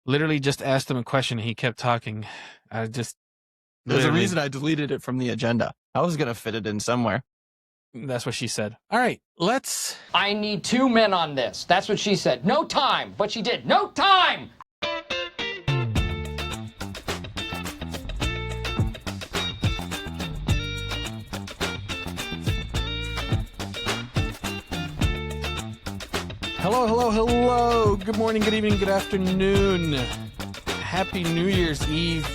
Literally just asked him a question and he kept talking. I just There's a literally- reason I deleted it from the agenda. I was going to fit it in somewhere. That's what she said. All right, let's. I need 2 men on this. That's what she said. No time. But she did. No time! Hello, hello, hello. Good morning, good evening, good afternoon. Happy New Year's Eve.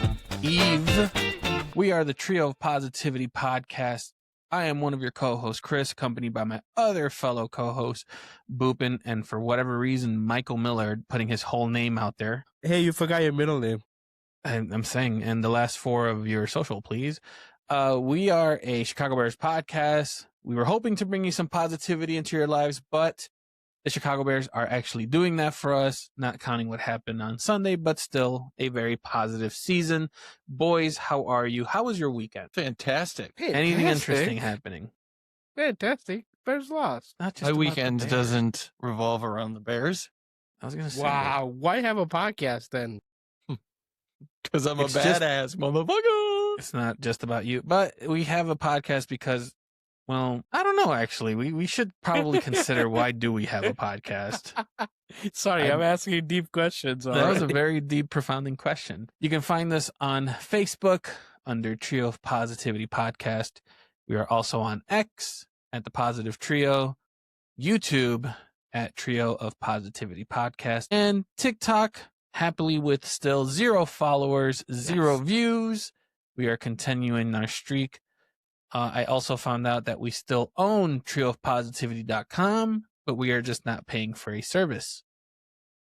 We are the Trio of Positivity podcast. I am one of your co-hosts, Chris, accompanied by my other fellow co-host, Boopin, and for whatever reason, Michael Millard, putting his whole name out there. Hey, you forgot your middle name. I'm saying, and the last 4 of your social, please. We are a Chicago Bears podcast. We were hoping to bring you some positivity into your lives, but the Chicago Bears are actually doing that for us, not counting what happened on Sunday, but still a very positive season. Boys, how are you? How was your weekend? Fantastic. Anything interesting happening? Fantastic. Bears lost. Not just My about the weekend Bears. doesn't revolve around the Bears I was going to say. Wow. Why have a podcast then? because I'm a It's just- badass motherfucker. It's not just about you, but we have a podcast because, well, I don't know, actually. We should probably consider why do we have a podcast? Sorry, I'm asking deep questions. That was a very deep, profounding question. You can find us on Facebook under Trio of Positivity Podcast. We are also on X at The Positive Trio, YouTube at Trio of Positivity Podcast, and TikTok, happily with still 0 followers, 0 views. We are continuing our streak. I also found out that we still own trioofpositivity.com, but we are just not paying for a service.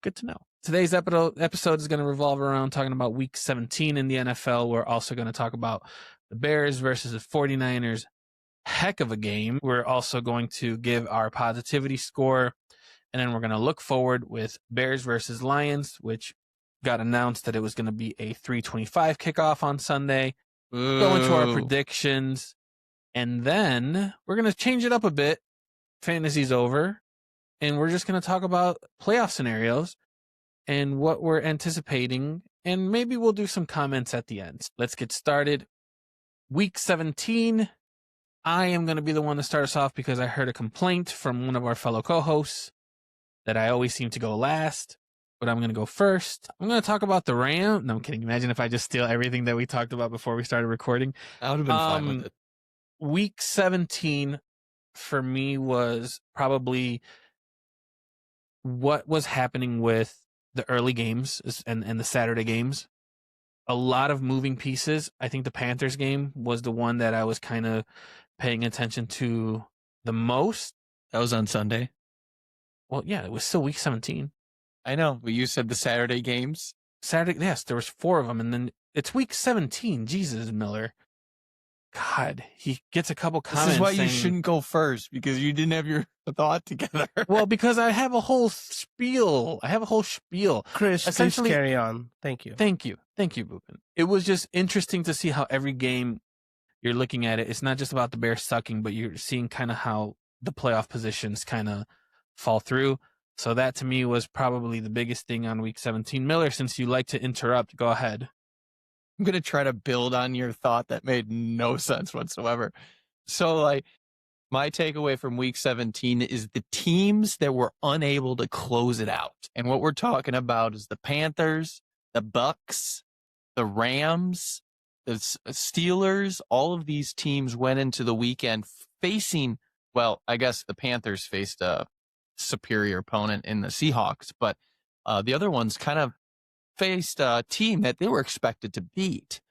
Good to know. Today's episode is going to revolve around talking about week 17 in the NFL. We're also going to talk about the Bears versus the 49ers. Heck of a game. We're also going to give our positivity score, and then we're going to look forward with Bears versus Lions, which got announced that it was going to be a 3:25 kickoff on Sunday. Go into our predictions, and then we're going to change it up a bit. Fantasy's over, and we're just going to talk about playoff scenarios and what we're anticipating, and maybe we'll do some comments at the end. Let's get started. Week 17, I am going to be the one to start us off because I heard a complaint from one of our fellow co-hosts that I always seem to go last, but I'm going to go first. I'm going to talk about the Rams. No, I'm kidding. Imagine if I just steal everything that we talked about before we started recording. I would have been fine with it. Week 17 for me was probably what was happening with the early games and the Saturday games. A lot of moving pieces. I think the Panthers game was the one that I was kind of paying attention to the most. That was on Sunday. Well, yeah, it was still week 17. I know, but you said the Saturday games. Saturday, yes, there was 4 of them, and then it's week 17. Jesus, Miller. God, he gets a couple comments. This is why you saying, shouldn't go first, because you didn't have your thought together. Well, because I have a whole spiel. Chris, please Essentially- carry on. Thank you. Thank you, Boopin. It was just interesting to see how every game you're looking at it. It's not just about the Bears sucking, but you're seeing kind of how the playoff positions kind of fall through. So that to me was probably the biggest thing on week 17. Miller, since you like to interrupt, go ahead. I'm going to try to build on your thought that made no sense whatsoever. So, my takeaway from week 17 is the teams that were unable to close it out. And what we're talking about is the Panthers, the Bucks, the Rams, the Steelers. All of these teams went into the weekend facing, well, I guess the Panthers faced a superior opponent in the Seahawks, but the other ones kind of faced a team that they were expected to beat.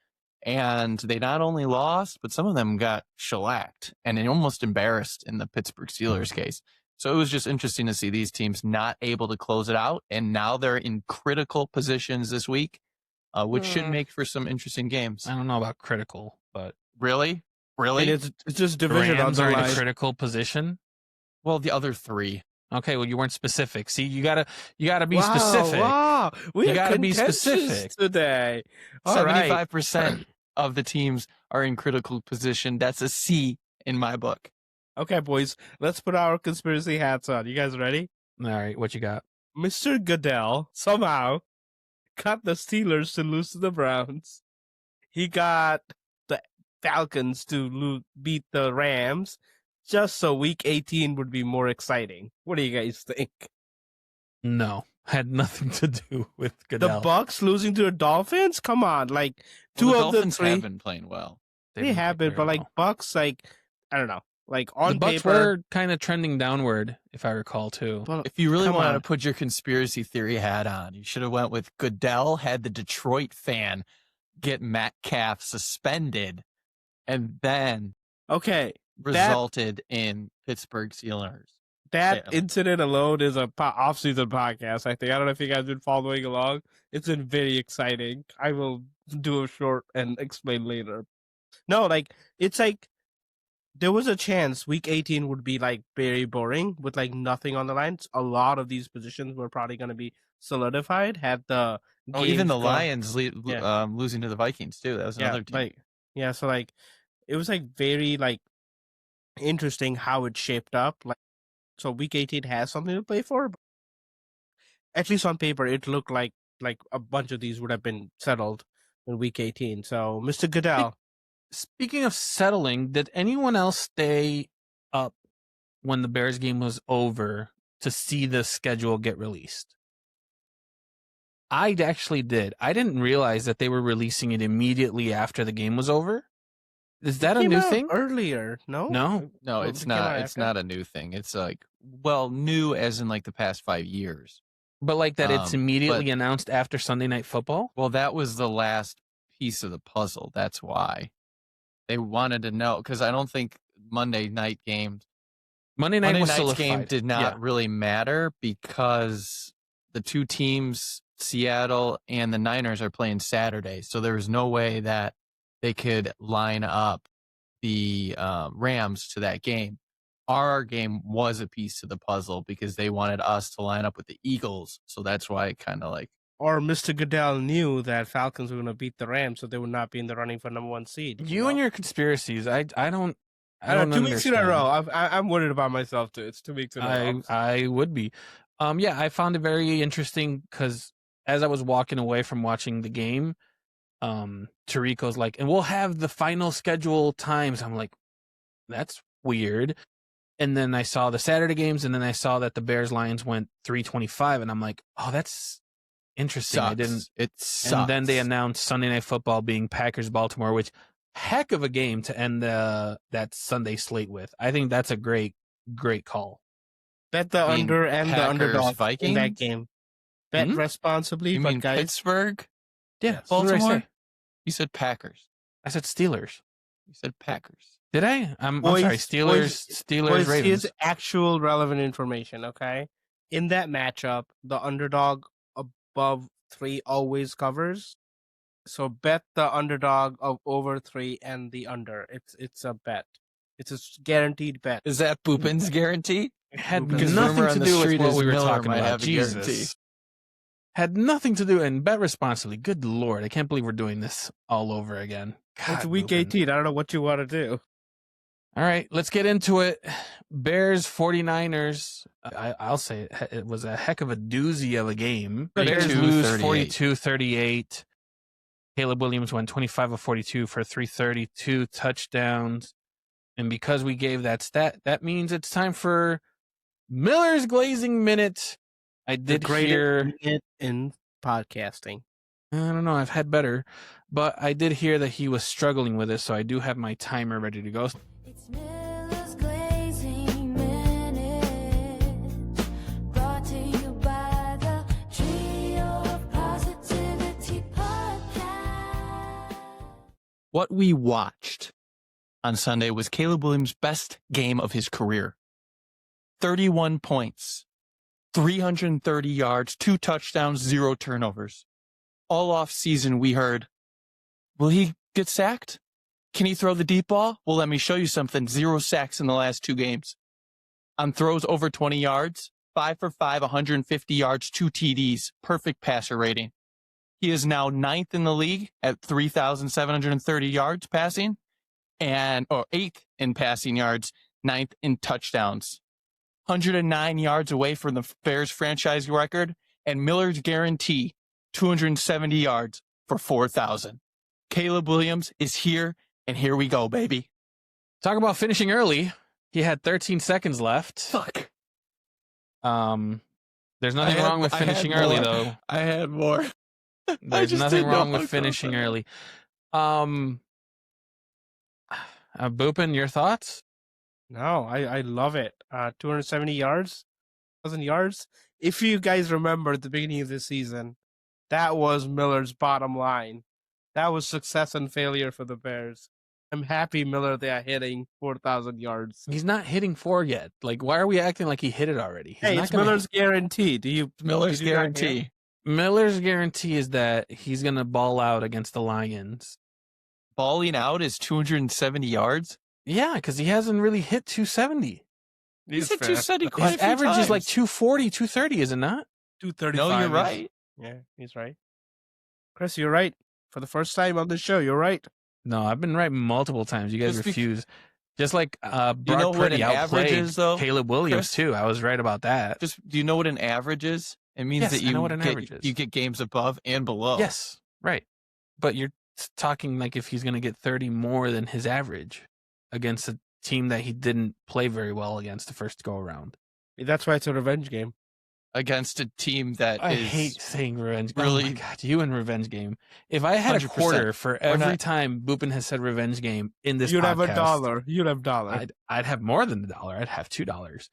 And they not only lost, but some of them got shellacked and almost embarrassed in the Pittsburgh Steelers case. So it was just interesting to see these teams not able to close it out. And now they're in critical positions this week, which should make for some interesting games. I don't know about critical, but Really? And it's just the division on Rams the are in a line. critical position. Well, the other 3. Okay, well, you weren't specific. See, you gotta be specific. Wow, we You are gotta be contentious specific. today. All right. 75% of the teams are in critical position. That's a C in my book. Okay, boys, let's put our conspiracy hats on. You guys ready? All right, what you got? Mr. Goodell somehow got the Steelers to lose to the Browns. He got the Falcons to beat the Rams, just so Week 18 would be more exciting. What do you guys think? No, had nothing to do with The Goodell. Bucks losing to the Dolphins? Come on, like two the of Dolphins the three have been playing well. they have been, but like Bucks, like I don't know, like on the Bucks paper. were kind of trending downward, if I recall too. Well, If you really come wanted on. to put your conspiracy theory hat on, you should have went with Goodell had the Detroit fan get Metcalf suspended, and then Okay, resulted in Pittsburgh Steelers. that Yeah. incident alone is a off-season podcast. I think I don't know if you guys have been following along. It's been very exciting. I will do a short and explain later. No, like it's like there was a chance Week 18 would be like very boring with like nothing on the lines. A lot of these positions were probably going to be solidified had the Oh, even the games gone- Lions Yeah. losing to the Vikings too. That was another team. like so like it was like very like interesting how it shaped up. Like so Week 18 has something to play for. But at least on paper it looked like a bunch of these would have been settled in Week 18. So Mr. Goodell, Speaking of settling, did anyone else stay up when the Bears game was over to see the schedule get released? I actually did. I didn't realize that they were releasing it immediately after the game was over. Is that a came new out thing? earlier? No, No. No, Well, it's it came out not. It's after? not a new thing. It's like new as in like the past 5 years. But like that it's immediately but- announced after Sunday Night Football? Well, that was the last piece of the puzzle. That's why they wanted to know, because I don't think Monday night game Monday night Monday was night's solidified. game did not Yeah. really matter because the two teams, Seattle and the Niners, are playing Saturday. So there was no way that they could line up the Rams to that game. Our game was a piece of the puzzle because they wanted us to line up with the Eagles. So that's why it kind of like, or Mr. Goodell knew that Falcons were going to beat the Rams, so they would not be in the running for #1 seed. You and your conspiracies, I don't I don't know, 2 weeks in a understand. row. I'm worried about myself too. It's 2 weeks in a row. I would be. Yeah, I found it very interesting because as I was walking away from watching the game, Tarico's like, and we'll have the final schedule times. I'm like, that's weird. And then I saw the Saturday games, and then I saw that the Bears Lions went 325, and I'm like, oh, that's interesting. I didn't. It sucks. And then they announced Sunday Night Football being Packers Baltimore, which heck of a game to end that Sunday slate with. I think that's a great call. Bet the I mean, under and the Packers, underdog in Vikings? that game. Bet Hmm? responsibly, You but mean guys, Pittsburgh? Yeah, Yes. what did I Baltimore? say? You said Packers. I said Steelers. You said Packers. Did I? I'm Boys- sorry. Steelers, boys, Ravens. here's actual relevant information, okay? In that matchup, the underdog above 3 always covers. So bet the underdog of over 3 and the under. It's a bet. It's a guaranteed bet. Is that Boopin's guarantee? Had Because nothing rumor to on the do with street what is we were Miller talking might about. have a guarantee. Jesus. Had nothing to do, and bet responsibly. Good Lord. I can't believe we're doing this all over again. It's God, week Lupin. 18. I don't know what you want to do. All right, let's get into it. Bears 49ers. I'll say it was a heck of a doozy of a game. Bears 32, lose 38. 42-38. Caleb Williams went 25 of 42 for 332 touchdowns. And because we gave that stat, that means it's time for Miller's Glazing Minute. I did hear, it in podcasting. I don't know, I've had better, but I did hear that he was struggling with it, so I do have my timer ready to go. It's Miller's Glazing Minute, brought to you by the Trio of Positivity Podcast. What we watched on Sunday was Caleb Williams' best game of his career. 31 points, 330 yards, 2 touchdowns, 0 turnovers. All off season, we heard, will he get sacked? Can he throw the deep ball? Well, let me show you something. 0 sacks in the last 2 games. On throws over 20 yards, 5 for 5, 150 yards, 2 TDs, perfect passer rating. He is now 9th in the league at 3,730 yards passing, and 8th in passing yards, 9th in touchdowns. 109 yards away from the Bears franchise record, and Miller's guarantee 270 yards for 4,000. Caleb Williams is here, and here we go, baby. Talk about finishing early. He had 13 seconds left. Fuck. There's nothing wrong with finishing early, though. I had more. There's just nothing didn't know wrong how with to go finishing for it. early. Boopin, your thoughts? No, I love it. 270 yards, 1,000 yards. If you guys remember at the beginning of the season, that was Miller's bottom line. That was success and failure for the Bears. I'm happy Miller they are hitting 4,000 yards. He's not hitting 4 yet. Like, why are we acting like he hit it already? He's Hey, not it's gonna Miller's guarantee. Do you Miller's did you not hear? guarantee. Miller's guarantee is that he's going to ball out against the Lions. Balling out is 270 yards. Yeah, because he hasn't really hit 270. He's He's at 270 quite His a few average is like times. 240, 230, is it not? 235. No, you're is- right. Yeah, he's right. Chris, you're right. For the first time on the show, you're right. No, I've been right multiple times. You guys Just refuse. Just like Brock You know what Purdy an average outplayed is, though, Caleb Williams, Chris? too. I was right about that. Just do you know what an average is? It means Yes, that I know you what an get, average is. you get games above and below. Yes, right. But you're talking like if he's going to get 30 more than his average against a team that he didn't play very well against the first go around. That's why it's a revenge game. Against a team that I is hate saying revenge. Oh my really- God, you and revenge game. If I had a 100%. quarter for every not- time Boopin has said revenge game in this You'd have a podcast, dollar. You'd have dollar. I'd have more than $1. I'd have $2.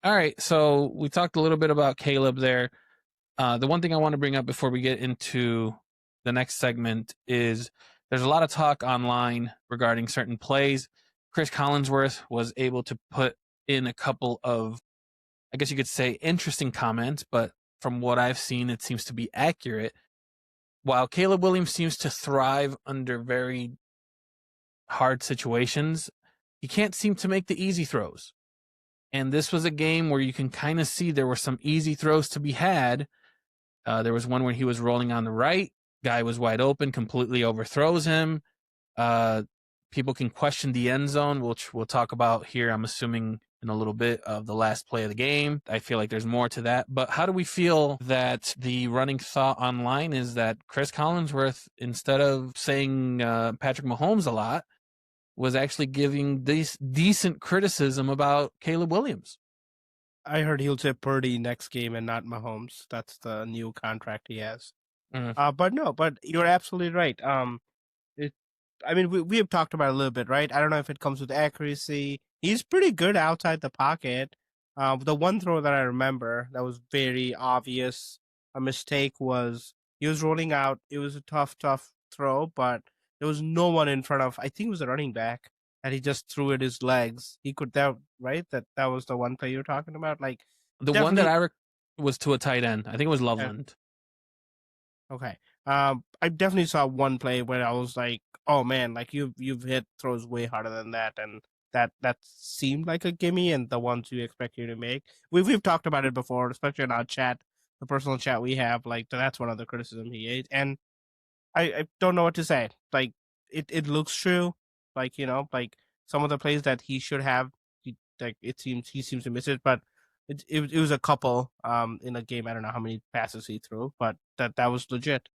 All right. So we talked a little bit about Caleb there. The one thing I want to bring up before we get into the next segment is there's a lot of talk online regarding certain plays. Chris Collinsworth was able to put in a couple of, I guess you could say, interesting comments, but from what I've seen, it seems to be accurate. While Caleb Williams seems to thrive under very hard situations, he can't seem to make the easy throws. And this was a game where you can kind of see there were some easy throws to be had. There was one where he was rolling on the right, guy was wide open, completely overthrows him. People can question the end zone, which we'll talk about here, I'm assuming, in a little bit of the last play of the game. I feel like there's more to that. But how do we feel that the running thought online is that Chris Collinsworth, instead of saying Patrick Mahomes a lot, was actually giving this decent criticism about Caleb Williams? I heard he'll say Purdy next game and not Mahomes. That's the new contract he has. But you're absolutely right. We have talked about it a little bit, right? I don't know if it comes with accuracy. He's pretty good outside the pocket. The one throw that I remember that was very obvious a mistake was he was rolling out. It was a tough throw, but there was no one in front of. I think it was a running back, and he just threw it his legs. He could right. That was the one play you're talking about. Like The one that was to a tight end. I think it was Loveland. okay. I definitely saw one play where I was like, oh man, like you've hit throws way harder than that, and that seemed like a gimme, and the ones you expect you to make. We've talked about it before, especially in our chat, the personal chat we have. Like that's one of the criticism he ate, and I don't know what to say. Like it looks true. Like like some of the plays that he should have, he seems to miss it, but it was a couple in a game. I don't know how many passes he threw, but that was legit.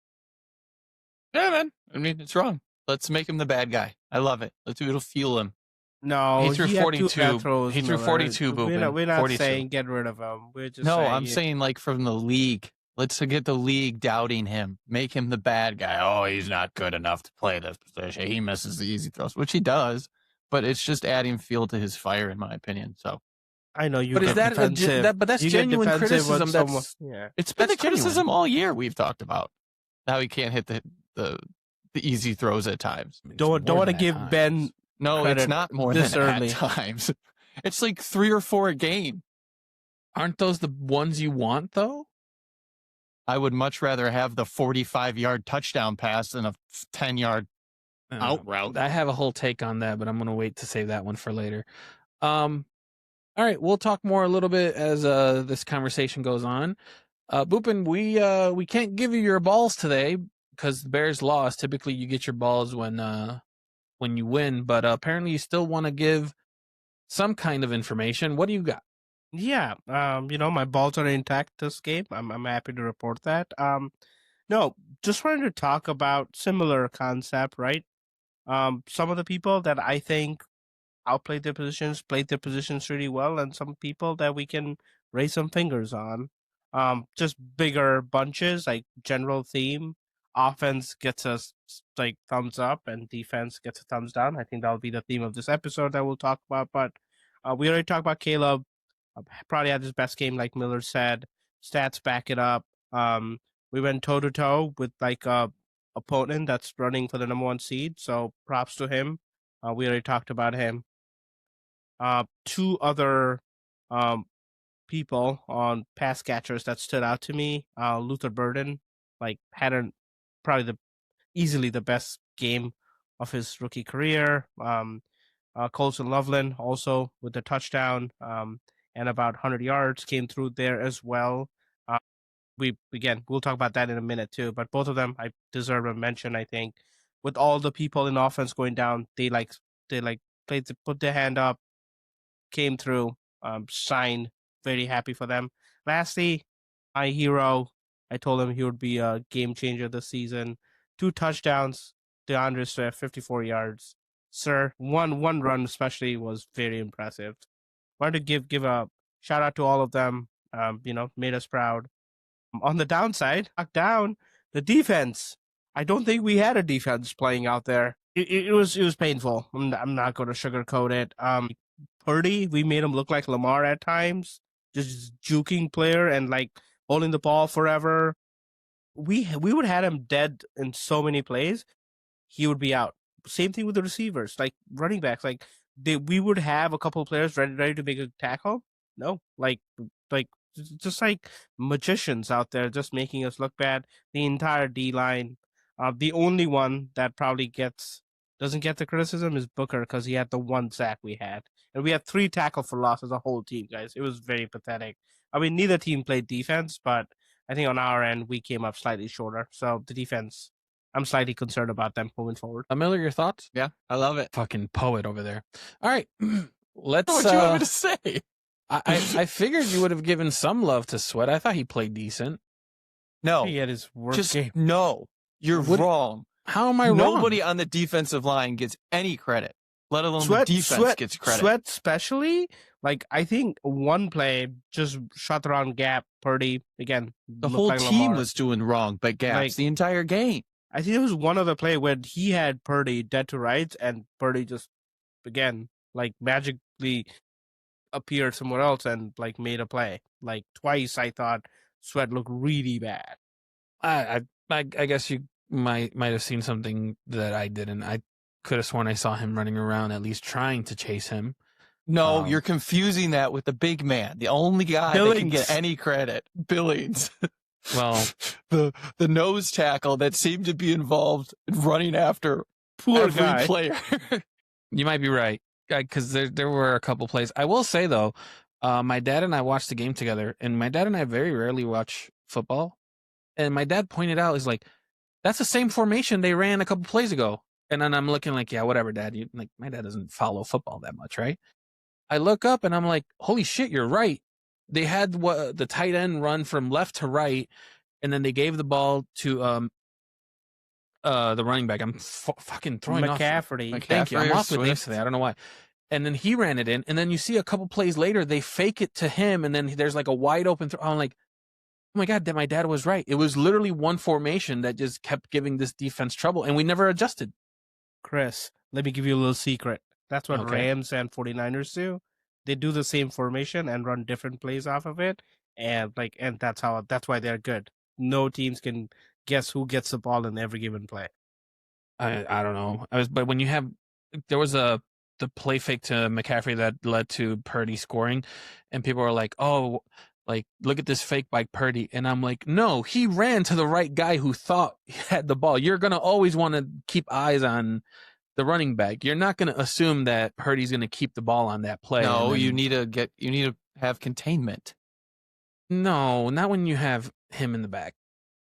Yeah, man. I mean, it's wrong. Let's make him the bad guy. I love it. It'll fuel him. No, He threw had 42. two bad throws, He threw Miller. 42, Boopin. We're not 42. saying get rid of him. We're just No, saying I'm saying like from the league. Let's get the league doubting him. Make him the bad guy. Oh, he's not good enough to play this position. He misses the easy throws, which he does, but it's just adding fuel to his fire, in my opinion. So I know you. But is get that defensive. but that's You get genuine defensive when criticism? someone- That's yeah. it's been That's the criticism genuine. all year we've talked about. How he can't hit the easy throws at times. Don't want to give Ben. No, Credit it's not more this than early. at times. It's like 3 or 4 a game. Aren't those the ones you want though? I would much rather have the 45-yard touchdown pass than a 10-yard out route. I have a whole take on that, but I'm going to wait to save that one for later. All right, we'll talk more a little bit as this conversation goes on. Boopin, we can't give you your balls today because the Bears lost. Typically, you get your balls when you win, but apparently you still want to give some kind of information. What do you got? Yeah, my balls are intact this game. I'm happy to report that. No, just wanted to talk about similar concept, right? Some of the people that I think outplayed their positions, played their positions really well, and some people that we can raise some fingers on. Just bigger bunches, like general theme. Offense gets us like thumbs up, and defense gets a thumbs down. I think that'll be the theme of this episode that we'll talk about. But we already talked about Caleb. Probably had his best game, like Miller said. Stats back it up. We went toe to toe with like a opponent that's running for the number 1 seed. So props to him. We already talked about him. Two other people on pass catchers that stood out to me. Luther Burden, like had probably easily the best game of his rookie career. Colson Loveland also with the touchdown and about 100 yards came through there as well. We'll talk about that in a minute too. But both of them I deserve a mention. I think with all the people in offense going down, they put their hand up, came through, signed. Very happy for them. Lastly, my hero, I told him he would be a game changer this season. 2 touchdowns, DeAndre Swift, 54 yards. Sir, one run especially was very impressive. Wanted to give a shout out to all of them. Made us proud. On the downside, knocked down the defense. I don't think we had a defense playing out there. It was painful. I'm not going to sugarcoat it. Purdy, we made him look like Lamar at times, just juking player and like holding the ball forever. We would have had him dead in so many plays. He would be out. Same thing with the receivers, like running backs. Like we would have a couple of players ready to make a tackle. No, like just like magicians out there, just making us look bad. The entire D line. The only one that probably doesn't get the criticism is Booker because he had the 1 sack we had. And we had 3 tackle for loss as a whole team, guys. It was very pathetic. I mean, neither team played defense, but I think on our end, we came up slightly shorter. So the defense, I'm slightly concerned about them moving forward. Miller, your thoughts? Yeah, I love it. Fucking poet over there. All right. Let's. What do you want me to say? I figured you would have given some love to Sweat. I thought he played decent. No, He had his worst game. no. You're wrong. How am I wrong? Nobody on the defensive line gets any credit, let alone the defense gets credit. Sweat especially, like I think one play just shot around gap. Purdy again. The whole like team Lamar. was doing wrong, but gaps Like- the entire game. I think it was one other play where he had Purdy dead to rights, and Purdy just again like magically appeared somewhere else and like made a play. Like twice, I thought Sweat looked really bad. I guess you might have seen something that I didn't. I could have sworn I saw him running around, at least trying to chase him. No, you're confusing that with the big man, the only guy that can get any credit, Billings. Well, the nose tackle that seemed to be involved in running after Poor every guy. player. you might be right, because there were a couple plays. I will say though, my dad and I watched the game together, and my dad and I very rarely watch football. And my dad pointed out, is like, that's the same formation they ran a couple plays ago. And then I'm looking like, yeah, whatever, Dad. My dad doesn't follow football that much, right? I look up and I'm like, holy shit, you're right. They had the tight end run from left to right, and then they gave the ball to the running back. I'm fucking throwing McCaffrey. off. Thank you. I'm McCaffrey or off with names Swift. today. I don't know why. And then he ran it in, and then you see a couple plays later, they fake it to him, and then there's like a wide open throw. I'm like, oh my God, my dad was right. It was literally one formation that just kept giving this defense trouble, and we never adjusted. Chris, let me give you a little secret. That's what Okay. Rams and 49ers do. They do the same formation and run different plays off of it, and that's why they're good. No teams can guess who gets the ball in every given play. I don't know. But when you have, there was the play fake to McCaffrey that led to Purdy scoring, and people are like, oh, like, look at this fake by Purdy. And I'm like, no, he ran to the right guy who thought he had the ball. You're going to always want to keep eyes on the running back. You're not going to assume that Purdy's going to keep the ball on that play. No, and then- you need to have containment. No, not when you have him in the back.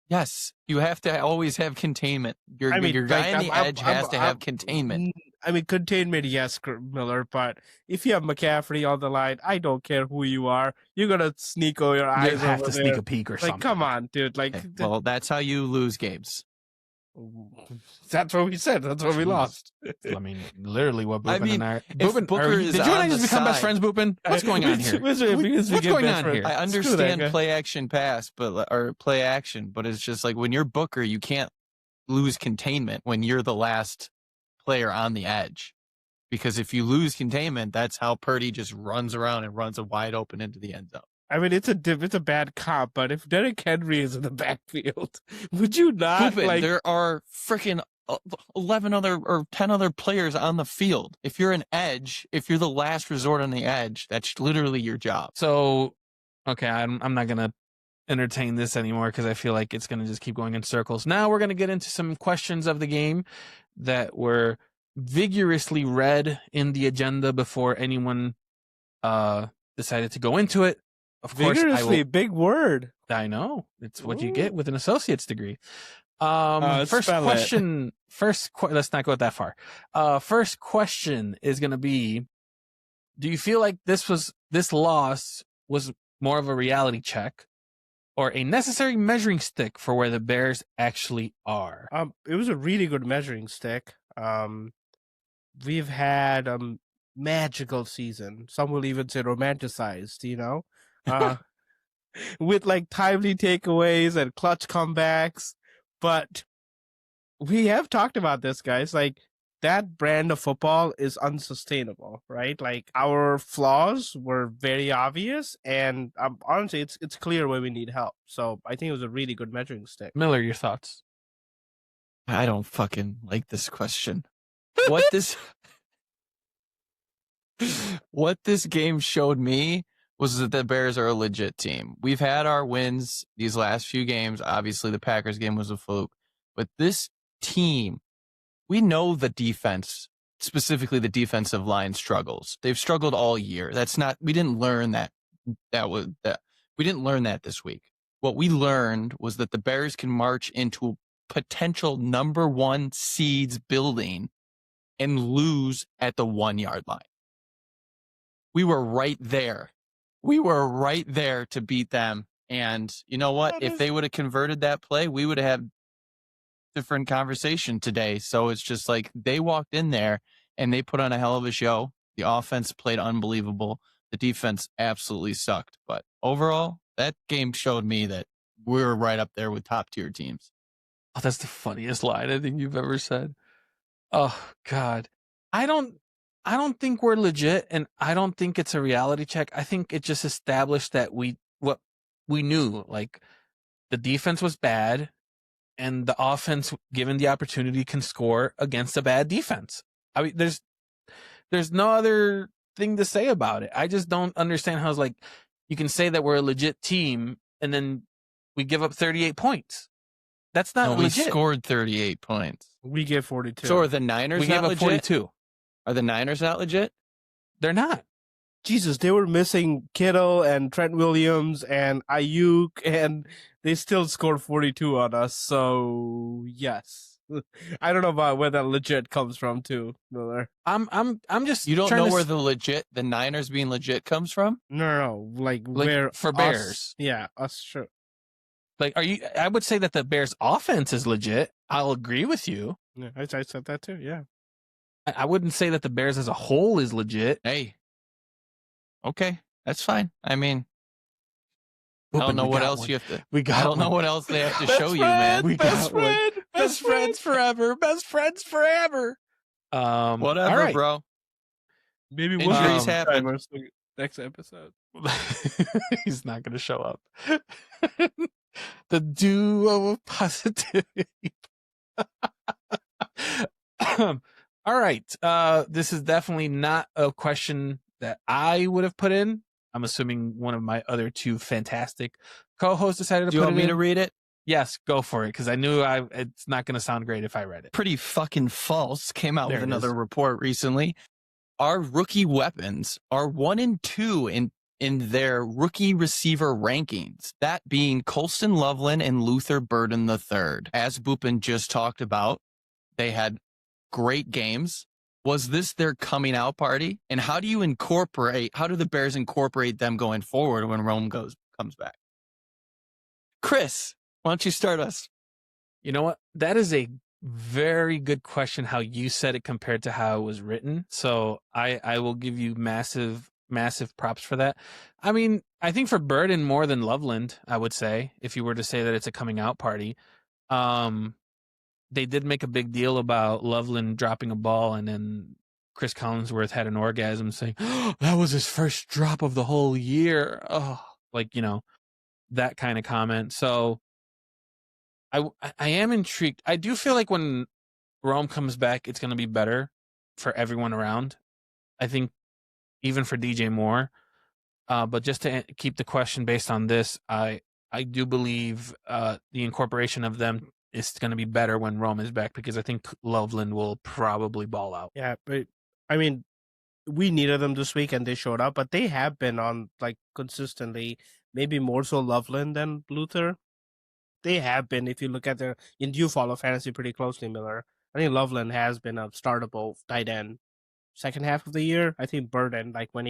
Yes, you have to always have containment. Your guy on the edge has to have containment. I mean, containment, yes, Miller, but if you have McCaffrey on the line, I don't care who you are. You're going to sneak your You eyes have over to there. sneak a peek or Like, something. come on, dude. Like, Okay, well, that's how you lose games. that's what we said. That's what we Jeez. lost. I mean, literally what Boopin I mean, and I... if Boopin, Booker did is you and I on just the become best side- friends, Boopin? What's going on here? What's What's going on here? I Screw that understand guy. play action pass, or play action, but it's just like when you're Booker, you can't lose containment when you're the last player on the edge. Because if you lose containment, that's how Purdy just runs around and runs a wide open into the end zone. I mean, it's a bad comp, but if Derrick Henry is in the backfield, would you not Poopin, like? there are freaking 11 other or 10 other players on the field. If you're an edge, if you're the last resort on the edge, that's literally your job. So, okay, I'm not going to entertain this anymore because I feel like it's going to just keep going in circles. Now we're going to get into some questions of the game that were vigorously read in the agenda before anyone decided to go into it. Of course, Vigorously, big word. I know. It's what you get with an associate's degree. Spell First it. question. Let's not go that far. First question is going to be: do you feel like this loss was more of a reality check, or a necessary measuring stick for where the Bears actually are? It was a really good measuring stick. We've had a magical season. Some will even say romanticized, you know, with like timely takeaways and clutch comebacks. But we have talked about this, guys. Like, that brand of football is unsustainable, right? Like, our flaws were very obvious, and honestly, it's clear where we need help. So I think it was a really good measuring stick. Miller, your thoughts? I don't fucking like this question. What this game showed me was that the Bears are a legit team. We've had our wins these last few games. Obviously, the Packers game was a fluke. But this team, we know the defense, specifically the defensive line, struggles. They've struggled all year. We didn't learn that. We didn't learn that this week. What we learned was that the Bears can march into potential number 1 seeds building and lose at the 1-yard line. We were right there. We were right there to beat them. And you know what? If they would have converted that play, we would have had different conversation today. So it's just like they walked in there and they put on a hell of a show. The offense played unbelievable. The defense absolutely sucked. But overall, that game showed me that we were right up there with top tier teams. Oh, that's the funniest line I think you've ever said. Oh God, I don't think we're legit, and I don't think it's a reality check. I think it just established that what we knew, like the defense was bad, and the offense, given the opportunity, can score against a bad defense. I mean, there's no other thing to say about it. I just don't understand how it's like you can say that we're a legit team, and then we give up 38 points. That's not We legit. scored 38 points. We get 42. So are the Niners We not gave up legit? 42. Are the Niners not legit? They're not. Jesus, they were missing Kittle and Trent Williams and Ayuk, and they still scored 42 on us. So yes, I don't know about where that legit comes from, too, Miller. I'm just You don't trying know to where the Niners being legit comes from? No, like where for us- Bears. Yeah, us sure. Like, I would say that the Bears offense is legit. I'll agree with you. Yeah, I said that too. Yeah. I wouldn't say that the Bears as a whole is legit. Hey. Okay, that's fine. I mean, I Open, don't know we what got else one. you have to. We got I don't know one. what else they have to Best show you, friend, man. We best got one. friend, Best friends forever. Best friends forever. Whatever, all right. bro. Maybe we'll Injuries get happen. timers for next episode. He's not going to show up. The duo of positivity. All right. This is definitely not a question that I would have put in. I'm assuming one of my other two fantastic co-hosts decided to Do you put want it me in. to read it? Yes, go for it, because I knew it's not going to sound great if I read it. Pretty fucking false. Came out There with it another is. report recently. Our rookie weapons are 1 and 2 in their rookie receiver rankings. That being Colston Loveland and Luther Burden III. As Boopin just talked about, they had great games. Was this their coming out party? And how do the Bears incorporate them going forward when Rome comes back? Chris, why don't you start us? You know what? That is a very good question, how you said it compared to how it was written. So I will give you massive props for that. I mean, I think for Burden more than Loveland, I would say, if you were to say that it's a coming out party. They did make a big deal about Loveland dropping a ball, and then Chris Collinsworth had an orgasm saying, oh, that was his first drop of the whole year. Oh, like, that kind of comment. So I am intrigued. I do feel like when Rome comes back, it's going to be better for everyone around. I think even for DJ Moore. But just to keep the question based on this, I do believe the incorporation of them is going to be better when Rome is back, because I think Loveland will probably ball out. Yeah, but I mean, we needed them this week and they showed up, but they have been on like consistently, maybe more so Loveland than Luther. They have been, if you look at and you follow fantasy pretty closely, Miller. I think Loveland has been a startable tight end second half of the year. I think Burden, like when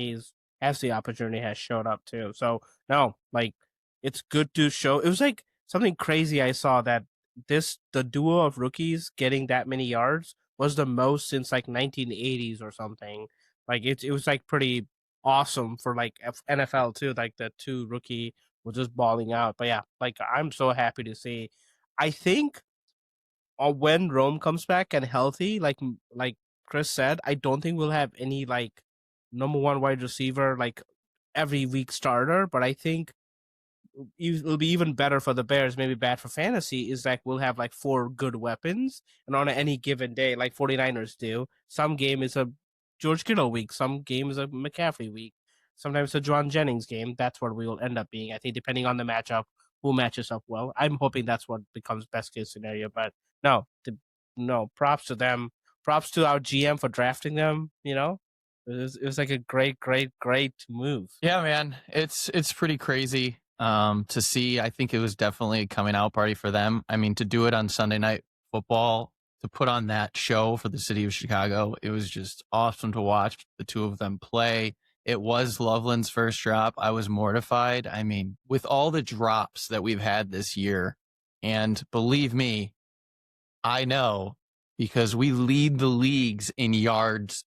has the opportunity, has showed up too. So no, like it's good to show. It was like something crazy I saw that the duo of rookies getting that many yards was the most since like 1980s or something. Like it was like pretty awesome for like NFL too. Like the two rookie was just balling out. But yeah, like I'm so happy to see. I think when Rome comes back and healthy, like Chris said, I don't think we'll have any like number one wide receiver like every week starter. But I think it'll be even better for the Bears, maybe bad for fantasy, is like we'll have like 4 good weapons, and on any given day, like 49ers do, some game is a George Kittle week, some game is a McCaffrey week, sometimes a John Jennings game. That's what we will end up being, I think, depending on the matchup, who matches up well. I'm hoping that's what becomes best case scenario, but no, props to them. Props to our GM for drafting them, It was like a great move. Yeah, man. It's pretty crazy to see. I think it was definitely a coming out party for them. I mean, to do it on Sunday Night Football, to put on that show for the city of Chicago, it was just awesome to watch the two of them play. It was Loveland's first drop. I was mortified. I mean, with all the drops that we've had this year, and believe me, I know, because we lead the leagues in yards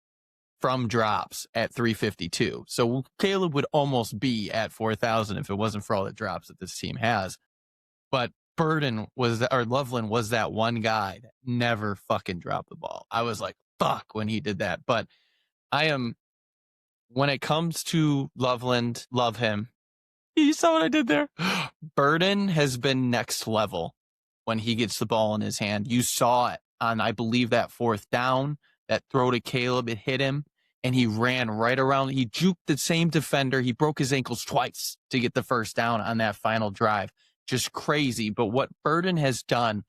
from drops at 352. So Caleb would almost be at 4,000 if it wasn't for all the drops that this team has. But Loveland was that one guy that never fucking dropped the ball. I was like, fuck, when he did that. But when it comes to Loveland, love him. You saw what I did there? Burden has been next level when he gets the ball in his hand. You saw it on, I believe, that 4th down, that throw to Caleb, it hit him, and he ran right around. He juked the same defender. He broke his ankles twice to get the first down on that final drive. Just crazy. But what Burden has done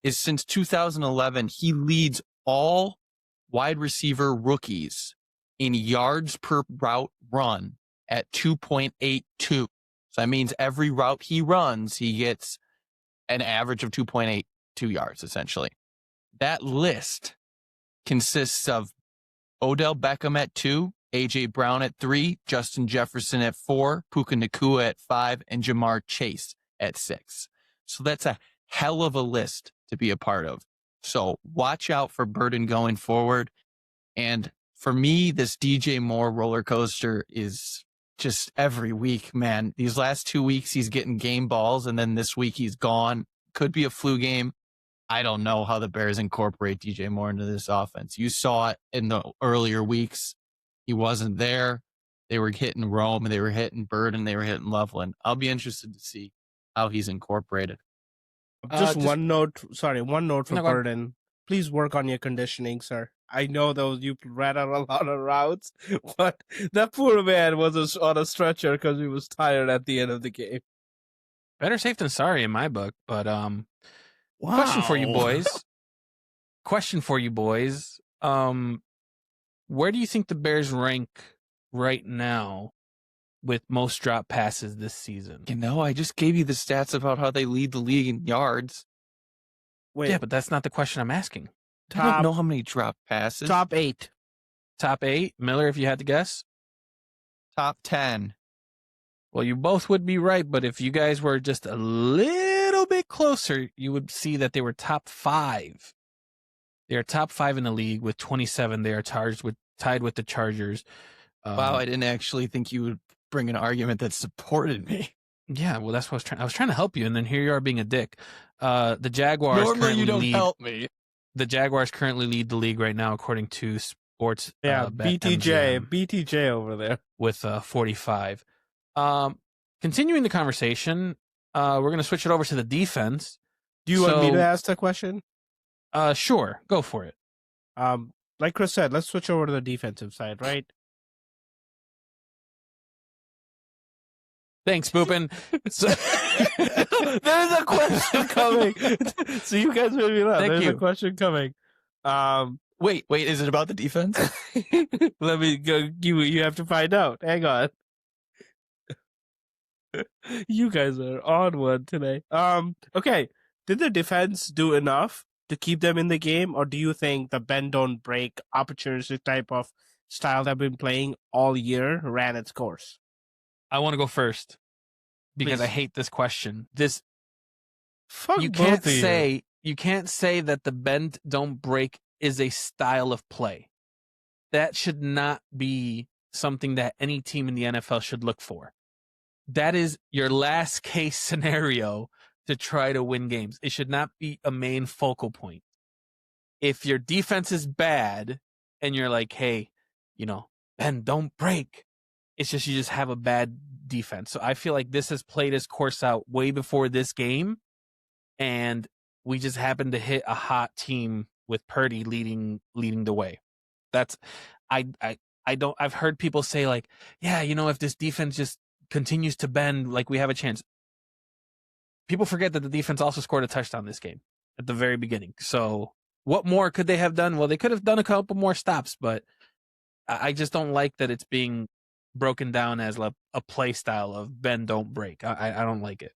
is since 2011, he leads all wide receiver rookies in yards per route run at 2.82. So that means every route he runs, he gets an average of 2.82 yards, essentially. That list consists of Odell Beckham at 2, A.J. Brown at 3, Justin Jefferson at 4, Puka Nacua at 5, and Jamar Chase at 6. So that's a hell of a list to be a part of. So watch out for Burden going forward. And for me, this DJ Moore roller coaster is just every week, man. These last 2 weeks, he's getting game balls, and then this week he's gone. Could be a flu game. I don't know how the Bears incorporate DJ Moore into this offense. You saw it in the earlier weeks. He wasn't there. They were hitting Rome, they were hitting Burden, they were hitting Loveland. I'll be interested to see how he's incorporated. One note for Burden. Please work on your conditioning, sir. I know you ran out a lot of routes, but that poor man was on a stretcher because he was tired at the end of the game. Better safe than sorry in my book, but Wow. Question for you boys. Where do you think the Bears rank right now with most drop passes this season? I just gave you the stats about how they lead the league in yards. Wait, Yeah, but that's not the question I'm asking. I don't know how many drop passes. top 8. top 8. Miller, if you had to guess. Top 10. Well, you both would be right, but if you guys were just a little bit closer, you would see that they were top 5. They are top 5 in the league with 27. They are tied with the Chargers. Wow, I didn't actually think you would bring an argument that supported me. Yeah, well, that's what I was trying to help you, and then here you are being a dick. The Jaguars Normally you don't help me. The Jaguars currently lead the league right now, according to Sports. Yeah, Bet BTJ, MGM, BTJ over there. with 45. Continuing the conversation, we're going to switch it over to the defense. Do you want me So- to ask the question? Sure, go for it. Like Chris said, let's switch over to the defensive side, right? Thanks, Boopin. So- There's a question coming. So you guys made me laugh. Thank There's you. a question coming. Wait, is it about the defense? Let me go. You have to find out. Hang on. You guys are on one today. Okay. Did the defense do enough to keep them in the game, or do you think the bend don't break opportunistic type of style they've been playing all year ran its course? I want to go first because I Please. hate this question. Fuck You both can't of you. say that the bend don't break is a style of play. That should not be something that any team in the NFL should look for. That is your last case scenario to try to win games. It should not be a main focal point. If your defense is bad and you're like, hey, bend don't break. It's just you just have a bad defense. So I feel like this has played its course out way before this game, and we just happened to hit a hot team with Purdy leading the way. That's I've heard people say like, yeah, if this defense just continues to bend, like we have a chance. People forget that the defense also scored a touchdown this game at the very beginning. So what more could they have done? Well, they could have done a couple more stops, but I just don't like that it's being broken down as a play style of bend don't break. I don't like it.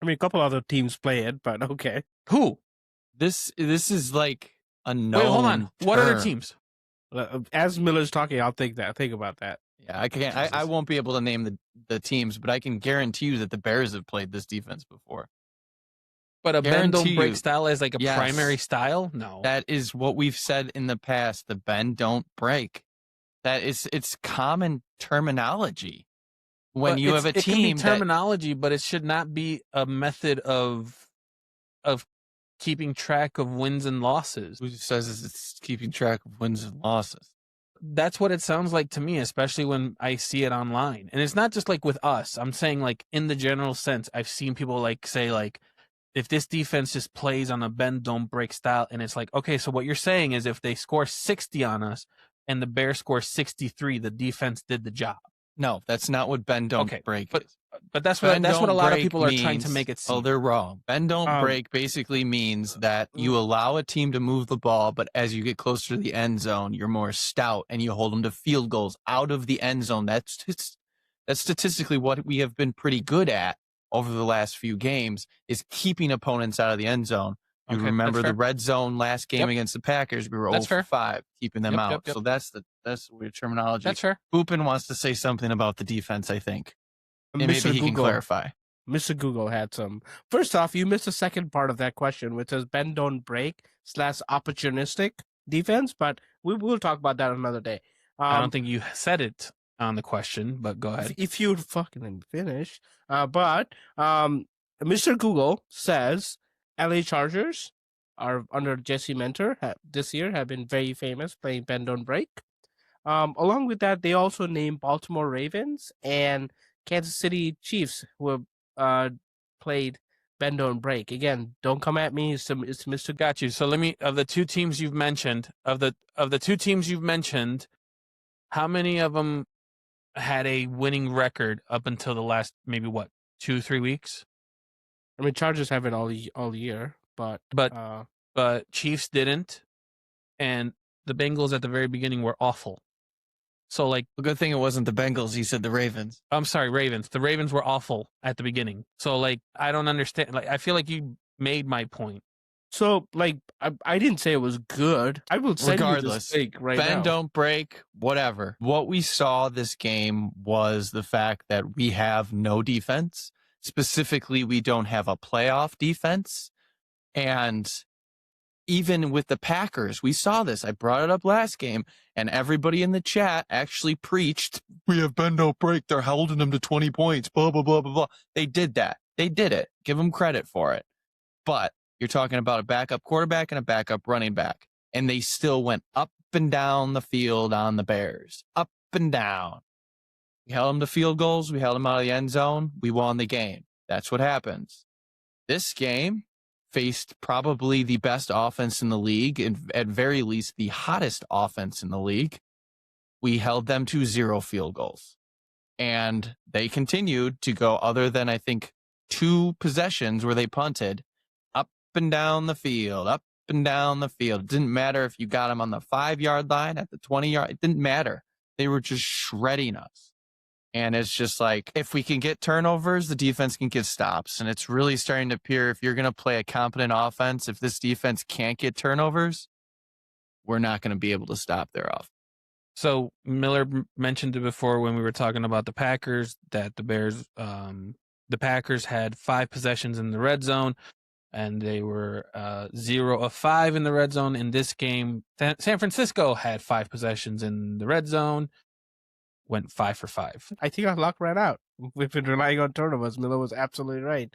I mean, a couple other teams play it, but okay. Who? This is like a known Wait, hold on. What other term. teams? As Miller's talking, I'll think about that. Yeah, I can't. I won't be able to name the teams, but I can guarantee you that the Bears have played this defense before. But a bend don't Guarantee break you. style as like a Yes. primary style? No. That is what we've said in the past. The bend don't break. It's common terminology. When But you have a it can be team that terminology, but it should not be a method of keeping track of wins and losses. who says it's keeping track of wins and losses. That's what it sounds like to me, especially when I see it online. And it's not just like with us. I'm saying like in the general sense, I've seen people like say like, if this defense just plays on a bend don't break style, and it's like, okay, so what you're saying is if they score 60 on us and the Bears score 63, the defense did the job. No, that's not what bend don't Okay, break but is. that's Bend what a don't lot of break people are trying to means- make it seem. Oh, they're wrong. Bend don't Um, break basically means that you allow a team to move the ball, but as you get closer to the end zone, you're more stout and you hold them to field goals out of the end zone. That's statistically what we have been pretty good at over the last few games is keeping opponents out of the end zone. You Okay, remember that's the fair. red zone last game Yep. against the Packers? We were That's 0 for fair. 5, keeping them Yep, out. yep, yep. So that's weird terminology. That's fair. Boopin wants to say something about the defense, I think. And maybe Mr. he can Google, clarify. Mr. Google had some. First off, you missed the second part of that question, which is bend don't break / opportunistic defense, but we will talk about that another day. I don't think you said it on the question, but go ahead. If you'd fucking let me finish. But Mr. Google says LA Chargers are under Jesse Mentor this year have been very famous playing bend don't break. Along with that, they also named Baltimore Ravens and Kansas City Chiefs who have played bend don't break. Again, don't come at me. It's Mr. Got you. So let me of the two teams you've mentioned, how many of them had a winning record up until the last maybe 2-3 weeks? I mean, Chargers have it all year, but But Chiefs didn't, and the Bengals at the very beginning were awful. So like, The good thing it wasn't the Bengals. He said the Ravens. I'm sorry, Ravens. The Ravens were awful at the beginning. So like, I don't understand. Like, I feel like you made my point. So, like, I didn't say it was good. I will send you Regardless, this link right bend, now. don't break, whatever. What we saw this game was the fact that we have no defense. Specifically, we don't have a playoff defense. And even with the Packers, we saw this. I brought it up last game, and everybody in the chat actually preached, we have bend, don't break. They're holding them to 20 points, blah, blah, blah, blah, blah. They did that. They did it. Give them credit for it. But you're talking about a backup quarterback and a backup running back. And they still went up and down the field on the Bears. Up and down. We held them to field goals. We held them out of the end zone. We won the game. That's what happens. This game faced probably the best offense in the league, and at very least the hottest offense in the league. We held them to 0 field goals. And they continued to go, other than I think 2 possessions where they punted, up and down the field, up and down the field. It didn't matter if you got them on the 5-yard line, at the 20-yard, it didn't matter. They were just shredding us. And it's just like, if we can get turnovers, the defense can get stops. And it's really starting to appear, if you're going to play a competent offense, if this defense can't get turnovers, we're not going to be able to stop their offense. So Miller mentioned it before when we were talking about the Packers, that the Packers had 5 possessions in the red zone, and they were 0 of 5 in the red zone. In this game, San Francisco had 5 possessions in the red zone, went 5 for 5. I think our luck ran out. We've been relying on turnovers. Miller was absolutely right.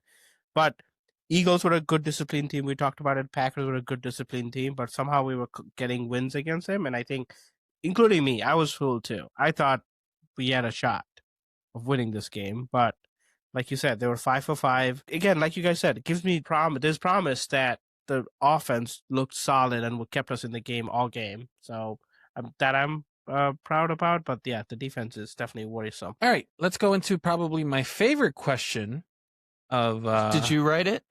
But Eagles were a good disciplined team. We talked about it. Packers were a good disciplined team, but somehow we were getting wins against them. And I think, including me, I was fooled too. I thought we had a shot of winning this game, but like you said, they were 5 for 5. Again, like you guys said, it gives me there's promise that the offense looked solid and kept us in the game all game. So that I'm proud about. But yeah, the defense is definitely worrisome. All right, let's go into probably my favorite question of... Did you write it?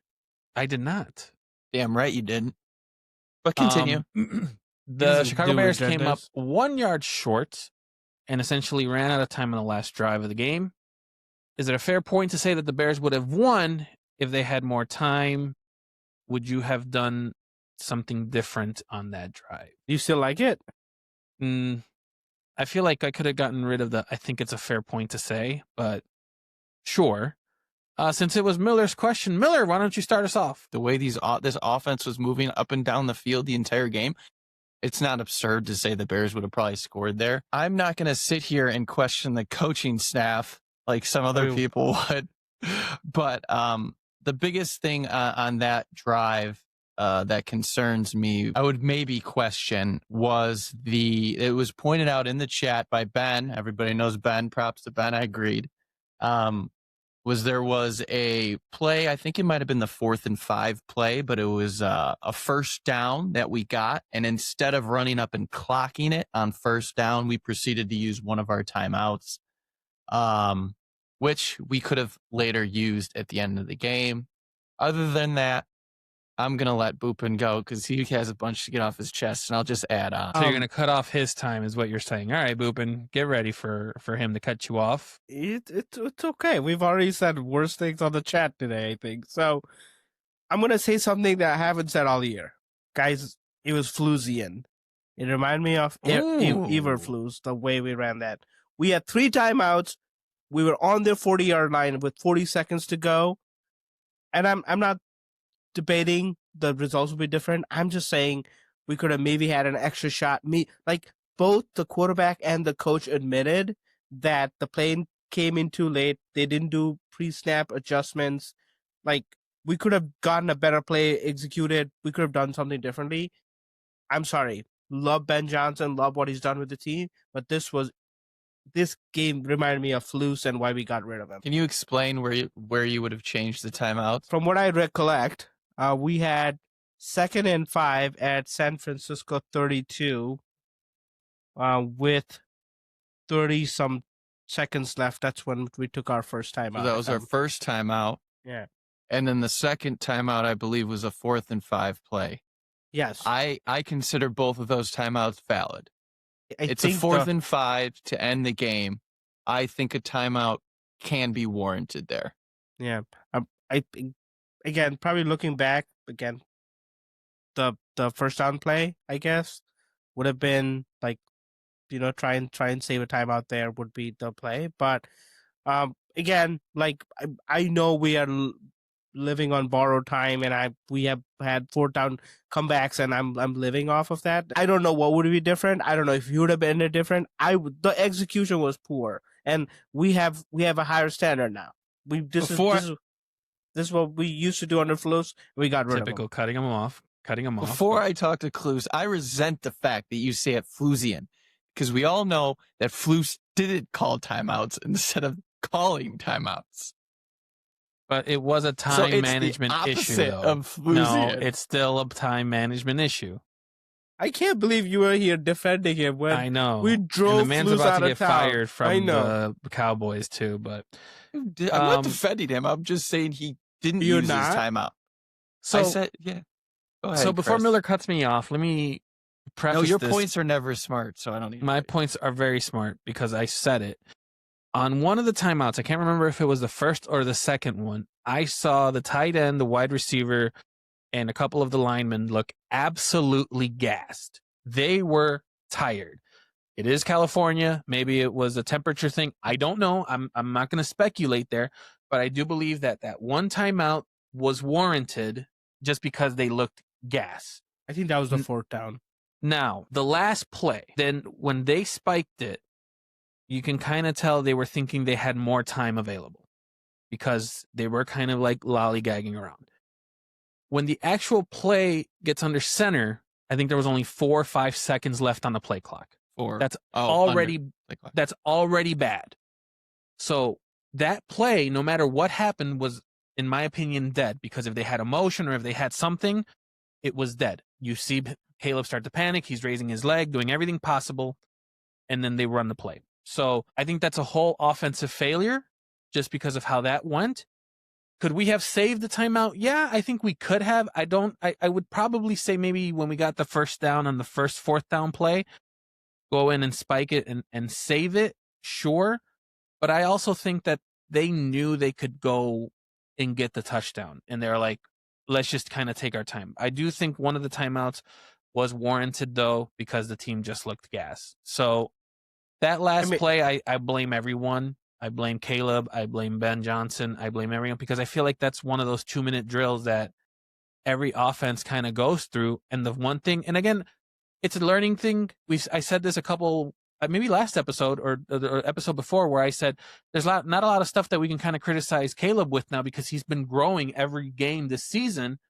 I did not. Damn right you didn't. But continue. The Chicago do Bears came up agendas. 1 yard short and essentially ran out of time on the last drive of the game. Is it a fair point to say that the Bears would have won if they had more time? Would you have done something different on that drive? Do you still like it? I feel like I could have gotten rid of the, I think it's a fair point to say, but sure. Since it was Miller's question, Miller, why don't you start us off? The way this offense was moving up and down the field the entire game, it's not absurd to say the Bears would have probably scored there. I'm not going to sit here and question the coaching staff like some other people would. But the biggest thing on that drive that concerns me, I would maybe question, was it was pointed out in the chat by Ben. Everybody knows Ben. Props to Ben. I agreed. There was a play, I think it might have been the 4th and 5 play, but it was a first down that we got. And instead of running up and clocking it on first down, we proceeded to use one of our timeouts, which we could have later used at the end of the game. Other than that, I'm going to let Boopin go because he has a bunch to get off his chest, and I'll just add on. So you're going to cut off his time is what you're saying. All right, Boopin, get ready for him to cut you off. It's okay. We've already said worse things on the chat today, I think. So I'm going to say something that I haven't said all year. Guys, it was Flusian. It reminded me of Everflus, the way we ran that. We had 3 timeouts. We were on their 40-yard line with 40 seconds to go. And I'm not debating the results would be different. I'm just saying we could have maybe had an extra shot. Like both the quarterback and the coach admitted that the plane came in too late. They didn't do pre-snap adjustments. Like we could have gotten a better play executed. We could have done something differently. I'm sorry. Love Ben Johnson. Love what he's done with the team. But this game reminded me of Flus and why we got rid of him. Can you explain where you would have changed the timeout? From what I recollect, we had 2nd and 5 at San Francisco 32 with 30-some seconds left. That's when we took our first timeout. So that was our first timeout. Yeah. And then the second timeout, I believe, was a 4th and 5 play. Yes. I consider both of those timeouts valid. It's a think 4th and 5 to end the game. I think a timeout can be warranted there. Yeah. I again, probably looking back, again, the first down play, I guess, would have been like, try and save a timeout there would be the play. But again, like I know we are living on borrowed time, and we have had fourth down comebacks, and I'm living off of that. I don't know what would be different. I don't know if you would have been different. The execution was poor, and we have a higher standard now. This is what we used to do under Flus. We got rid of Typical them. cutting them off. Before I talk to Clues, I resent the fact that you say it Flusian, because we all know that Flus didn't call timeouts instead of calling timeouts. But it was a So time it's management the issue, opposite though. of No, Flusian. it's still a time management issue. I can't believe you were here defending him when I know. we drove and the man's Flus about out to of get town. fired I from know. the Cowboys too. But I'm not Um, defending him. I'm just saying he didn't You're use not? his timeout. so I said, yeah. Go ahead, so before Chris. Miller cuts me off, let me preface No, your this. points are never smart, so I don't need My to. points are very smart because I said it. On one of the timeouts, I can't remember if it was the first or the second one, I saw the tight end, the wide receiver, and a couple of the linemen look absolutely gassed. They were tired. It is California. Maybe it was a temperature thing. I don't know. I'm not going to speculate there, but I do believe that one timeout was warranted just because they looked gas. I think that was the fourth down. Now, the last play, then when they spiked it, you can kind of tell they were thinking they had more time available because they were kind of like lollygagging around. When the actual play gets under center, I think there was only 4 or 5 seconds left on the play clock. That's already that's already bad. So that play, no matter what happened, was, in my opinion, dead, because if they had emotion or if they had something, it was dead. You see Caleb start to panic. He's raising his leg, doing everything possible, and then they run the play. So I think that's a whole offensive failure just because of how that went. Could we have saved the timeout? Yeah, I think we could have. I would probably say maybe when we got the first down on the first fourth down play, go in and spike it and save it, sure. But I also think that they knew they could go and get the touchdown. And they're like, let's just kind of take our time. I do think one of the timeouts was warranted, though, because the team just looked gas. So that last play, I blame everyone. I blame Caleb. I blame Ben Johnson. I blame everyone because I feel like that's one of those 2-minute drills that every offense kind of goes through. And the one thing, and again, it's a learning thing. I said this a couple, maybe last episode or the episode before, where I said there's not a lot of stuff that we can kind of criticize Caleb with now because he's been growing every game this season.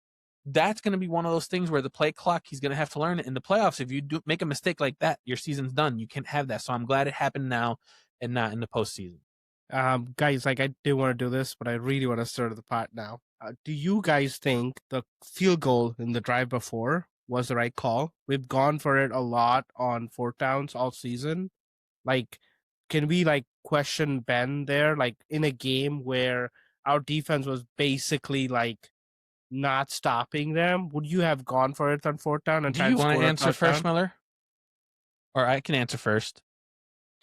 That's going to be one of those things where the play clock, he's going to have to learn it in the playoffs. If you do make a mistake like that, your season's done. You can't have that. So I'm glad it happened now and not in the postseason. Guys, like I did want to do this, but I really want to stir the pot now. Do you guys think the field goal in the drive before was the right call? We've gone for it a lot on fourth downs all season. Like, can we question Ben there? Like in a game where our defense was basically not stopping them, would you have gone for it on fourth down and Do tried you to want score to a answer first, touchdown? Miller? Or I can answer first.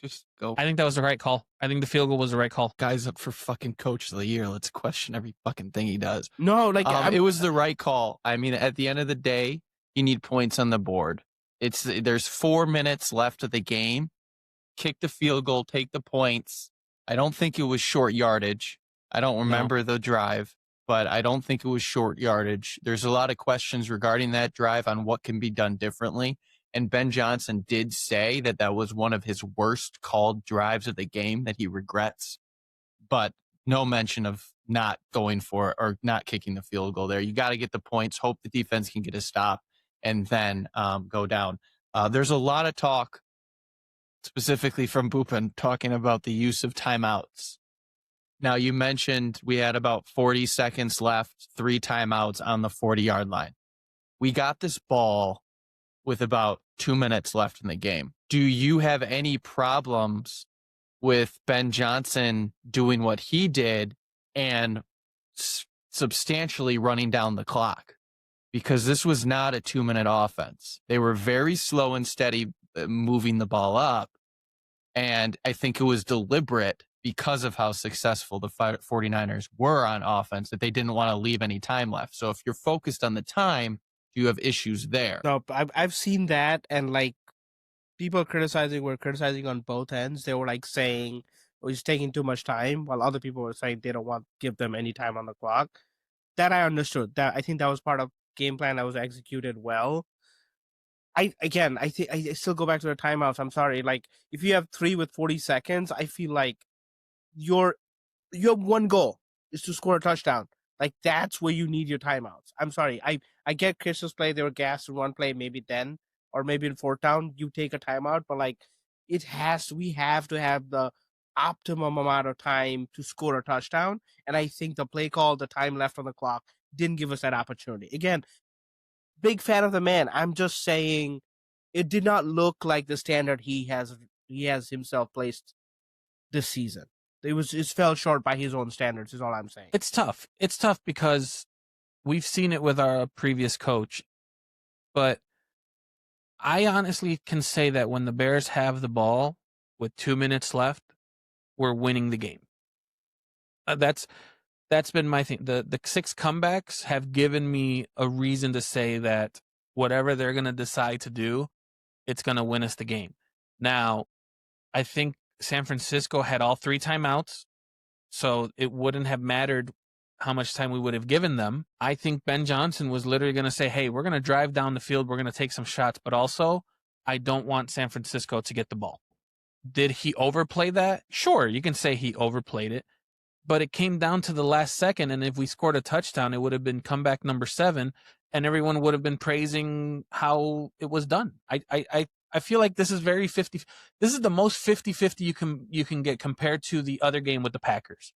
Just go. I think that was the right call. I think the field goal was the right call. Guy's up for fucking coach of the year. Let's question every fucking thing he does. No, it was the right call. I mean, at the end of the day, you need points on the board. There's 4 minutes left of the game. Kick the field goal, take the points. I don't think it was short yardage. I don't remember the drive, but I don't think it was short yardage. There's a lot of questions regarding that drive on what can be done differently. And Ben Johnson did say that was one of his worst called drives of the game that he regrets, but no mention of not going for it or not kicking the field goal there. You got to get the points, hope the defense can get a stop, and then go down. There's a lot of talk, specifically from Bupin, talking about the use of timeouts. Now, you mentioned we had about 40 seconds left, 3 timeouts on the 40-yard line. We got this ball with about 2 minutes left in the game. Do you have any problems with Ben Johnson doing what he did and substantially running down the clock? Because this was not a 2-minute offense. They were very slow and steady moving the ball up. And I think it was deliberate because of how successful the 49ers were on offense that they didn't want to leave any time left. So if you're focused on the time, you have issues there. No, I've seen that, and like people were criticizing on both ends. They were like saying, "Oh, he's taking too much time," while other people were saying they don't want to give them any time on the clock. That I understood. That I think that was part of game plan that was executed well. I think I still go back to the timeouts. I'm sorry. Like if you have 3 with 40 seconds, I feel like you have one goal is to score a touchdown. Like that's where you need your timeouts. I'm sorry. I get Chris's play. They were gassed in one play, maybe then, or maybe in fourth down, you take a timeout. But like we have to have the optimum amount of time to score a touchdown. And I think the play call, the time left on the clock, didn't give us that opportunity. Again, big fan of the man. I'm just saying it did not look like the standard he has himself placed this season. It fell short by his own standards, is all I'm saying. It's tough. It's tough because we've seen it with our previous coach, but I honestly can say that when the Bears have the ball with 2 minutes left, we're winning the game. That's been my thing. The 6 comebacks have given me a reason to say that whatever they're going to decide to do, it's going to win us the game. Now, I think San Francisco had all 3 timeouts, so it wouldn't have mattered how much time we would have given them. I think Ben Johnson was literally going to say, hey, we're going to drive down the field, we're going to take some shots, but also I don't want San Francisco to get the ball. Did he overplay that? Sure, you can say he overplayed it, but it came down to the last second, and if we scored a touchdown, it would have been comeback number 7, and everyone would have been praising how it was done. I feel like this is very 50. This is the most 50-50 you can get compared to the other game with the Packers,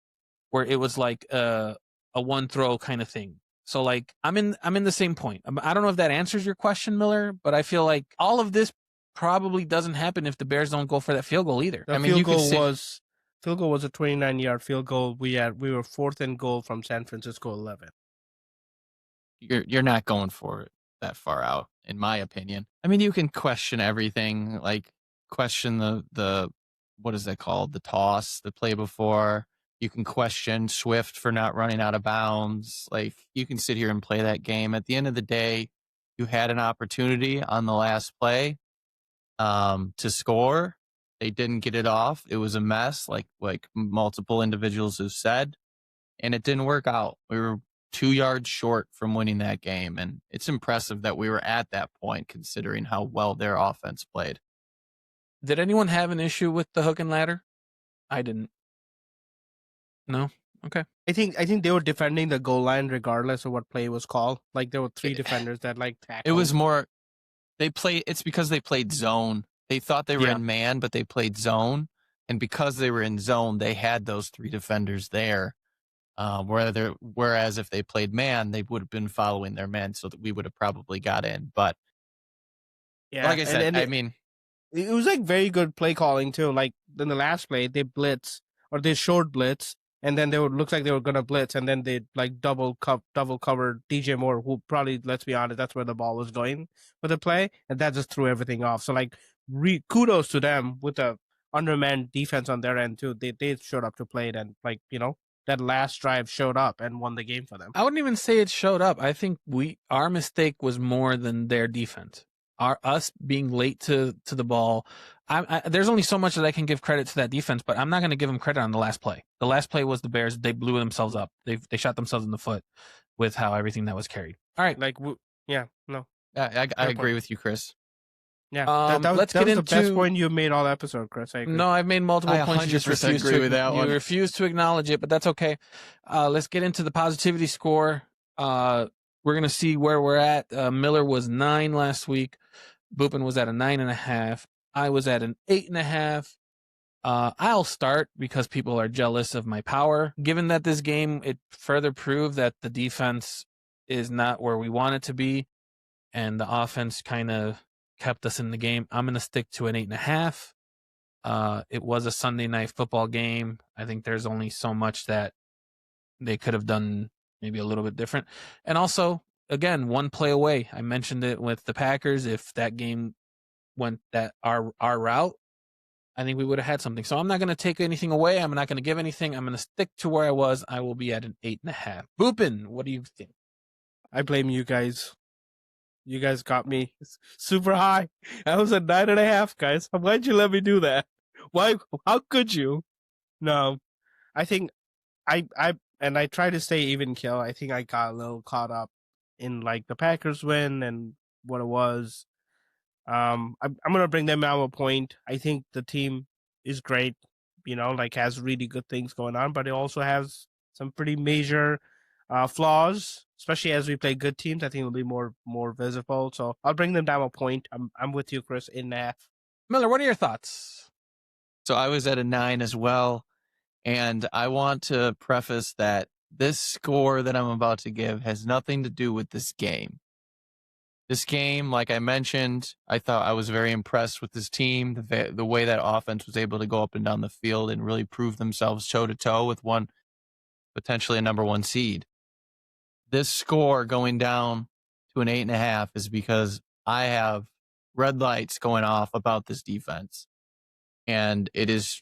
where it was like a one throw kind of thing. So like I'm in the same point. I don't know if that answers your question, Miller, but I feel like all of this probably doesn't happen if the Bears don't go for that field goal either. The field goal was a 29-yard field goal. We were 4th and goal from San Francisco 11. You're not going for it that far out, in my opinion. I mean, you can question everything, like question the what is that called? The toss, the play before. You can question Swift for not running out of bounds. Like you can sit here and play that game. At the end of the day, you had an opportunity on the last play to score. They didn't get it off. It was a mess, like multiple individuals have said, and it didn't work out. We were 2 yards short from winning that game, and it's impressive that we were at that point considering how well their offense played. Did anyone have an issue with the hook and ladder? I didn't. No? Okay. I think they were defending the goal line regardless of what play was called. Like there were 3 defenders that like tackled. It was more it's because they played zone. They thought they were in man, but they played zone, and because they were in zone, they had those 3 defenders there. Whereas if they played man, they would have been following their men, so that we would have probably got in. But like I said, I mean, it was like very good play calling too. Like in the last play, they showed blitz, and then looks like they were gonna blitz, and then they like double covered DJ Moore, who probably, let's be honest, that's where the ball was going for the play, and that just threw everything off. So like, kudos to them with the undermanned defense on their end too. They showed up to play it, and like that last drive showed up and won the game for them. I wouldn't even say it showed up. I think our mistake was more than their defense. Us being late to the ball. There's only so much that I can give credit to that defense, but I'm not going to give them credit on the last play. The last play was the Bears. They blew themselves up. They shot themselves in the foot with how everything that was carried. All right. I agree with you, Chris. Yeah, that was the best point you made all episode, Chris. I agree. No, I've made multiple points. You just refuse to acknowledge it, but that's okay. Let's get into the positivity score. We're going to see where we're at. Miller was 9 last week. Boopin was at a 9.5. I was at an 8.5. I'll start because people are jealous of my power. Given that this game, it further proved that the defense is not where we want it to be, and the offense kind of kept us in the game. I'm going to stick to an 8.5. It was a Sunday night football game. I think there's only so much that they could have done maybe a little bit different. And also, again, one play away. I mentioned it with the Packers. If that game went our route, I think we would have had something. So I'm not going to take anything away. I'm not going to give anything. I'm going to stick to where I was. I will be at an 8.5. Boopin, what do you think? I blame you guys. You guys got me super high. I was at 9.5, guys. Why'd you let me do that? Why? How could you? No, I think I try to stay even kill. I think I got a little caught up in like the Packers win and what it was. I'm gonna bring them out a point. I think the team is great, like has really good things going on, but it also has some pretty major flaws, especially as we play good teams. I think it'll be more visible. So I'll bring them down a point. I'm with you, Chris, in that. Miller, what are your thoughts? So I was at a 9 as well. And I want to preface that this score that I'm about to give has nothing to do with this game. This game, like I mentioned, I thought I was very impressed with this team, the way that offense was able to go up and down the field and really prove themselves toe-to-toe with one, potentially a number 1 seed. This score going down to an 8.5 is because I have red lights going off about this defense. And it is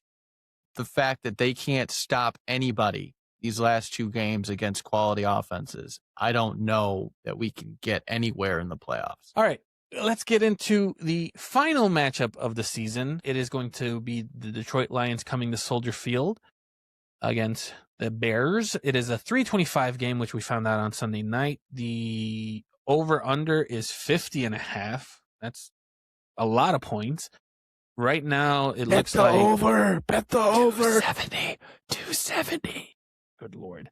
the fact that they can't stop anybody these last 2 games against quality offenses. I don't know that we can get anywhere in the playoffs. All right, let's get into the final matchup of the season. It is going to be the Detroit Lions coming to Soldier Field against the Bears. It is a 325 game, which we found out on Sunday night. The over-under is 50.5. That's a lot of points. Right now, it looks like... Bet the over. 270. Good Lord.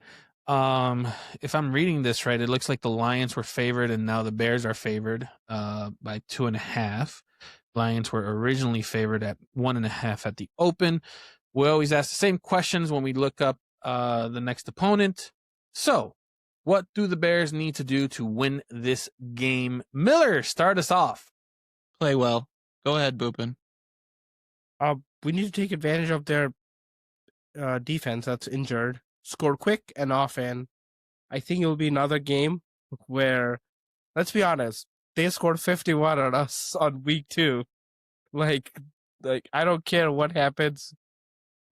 If I'm reading this right, it looks like the Lions were favored and now the Bears are favored by 2.5. Lions were originally favored at 1.5 at the open. We always ask the same questions when we look up the next opponent. So, what do the Bears need to do to win this game? Miller, start us off. Play well. Go ahead, Boopin. We need to take advantage of their defense that's injured. Score quick and often. I think it will be another game where, let's be honest, they scored 51 on us on week 2. Like I don't care what happens.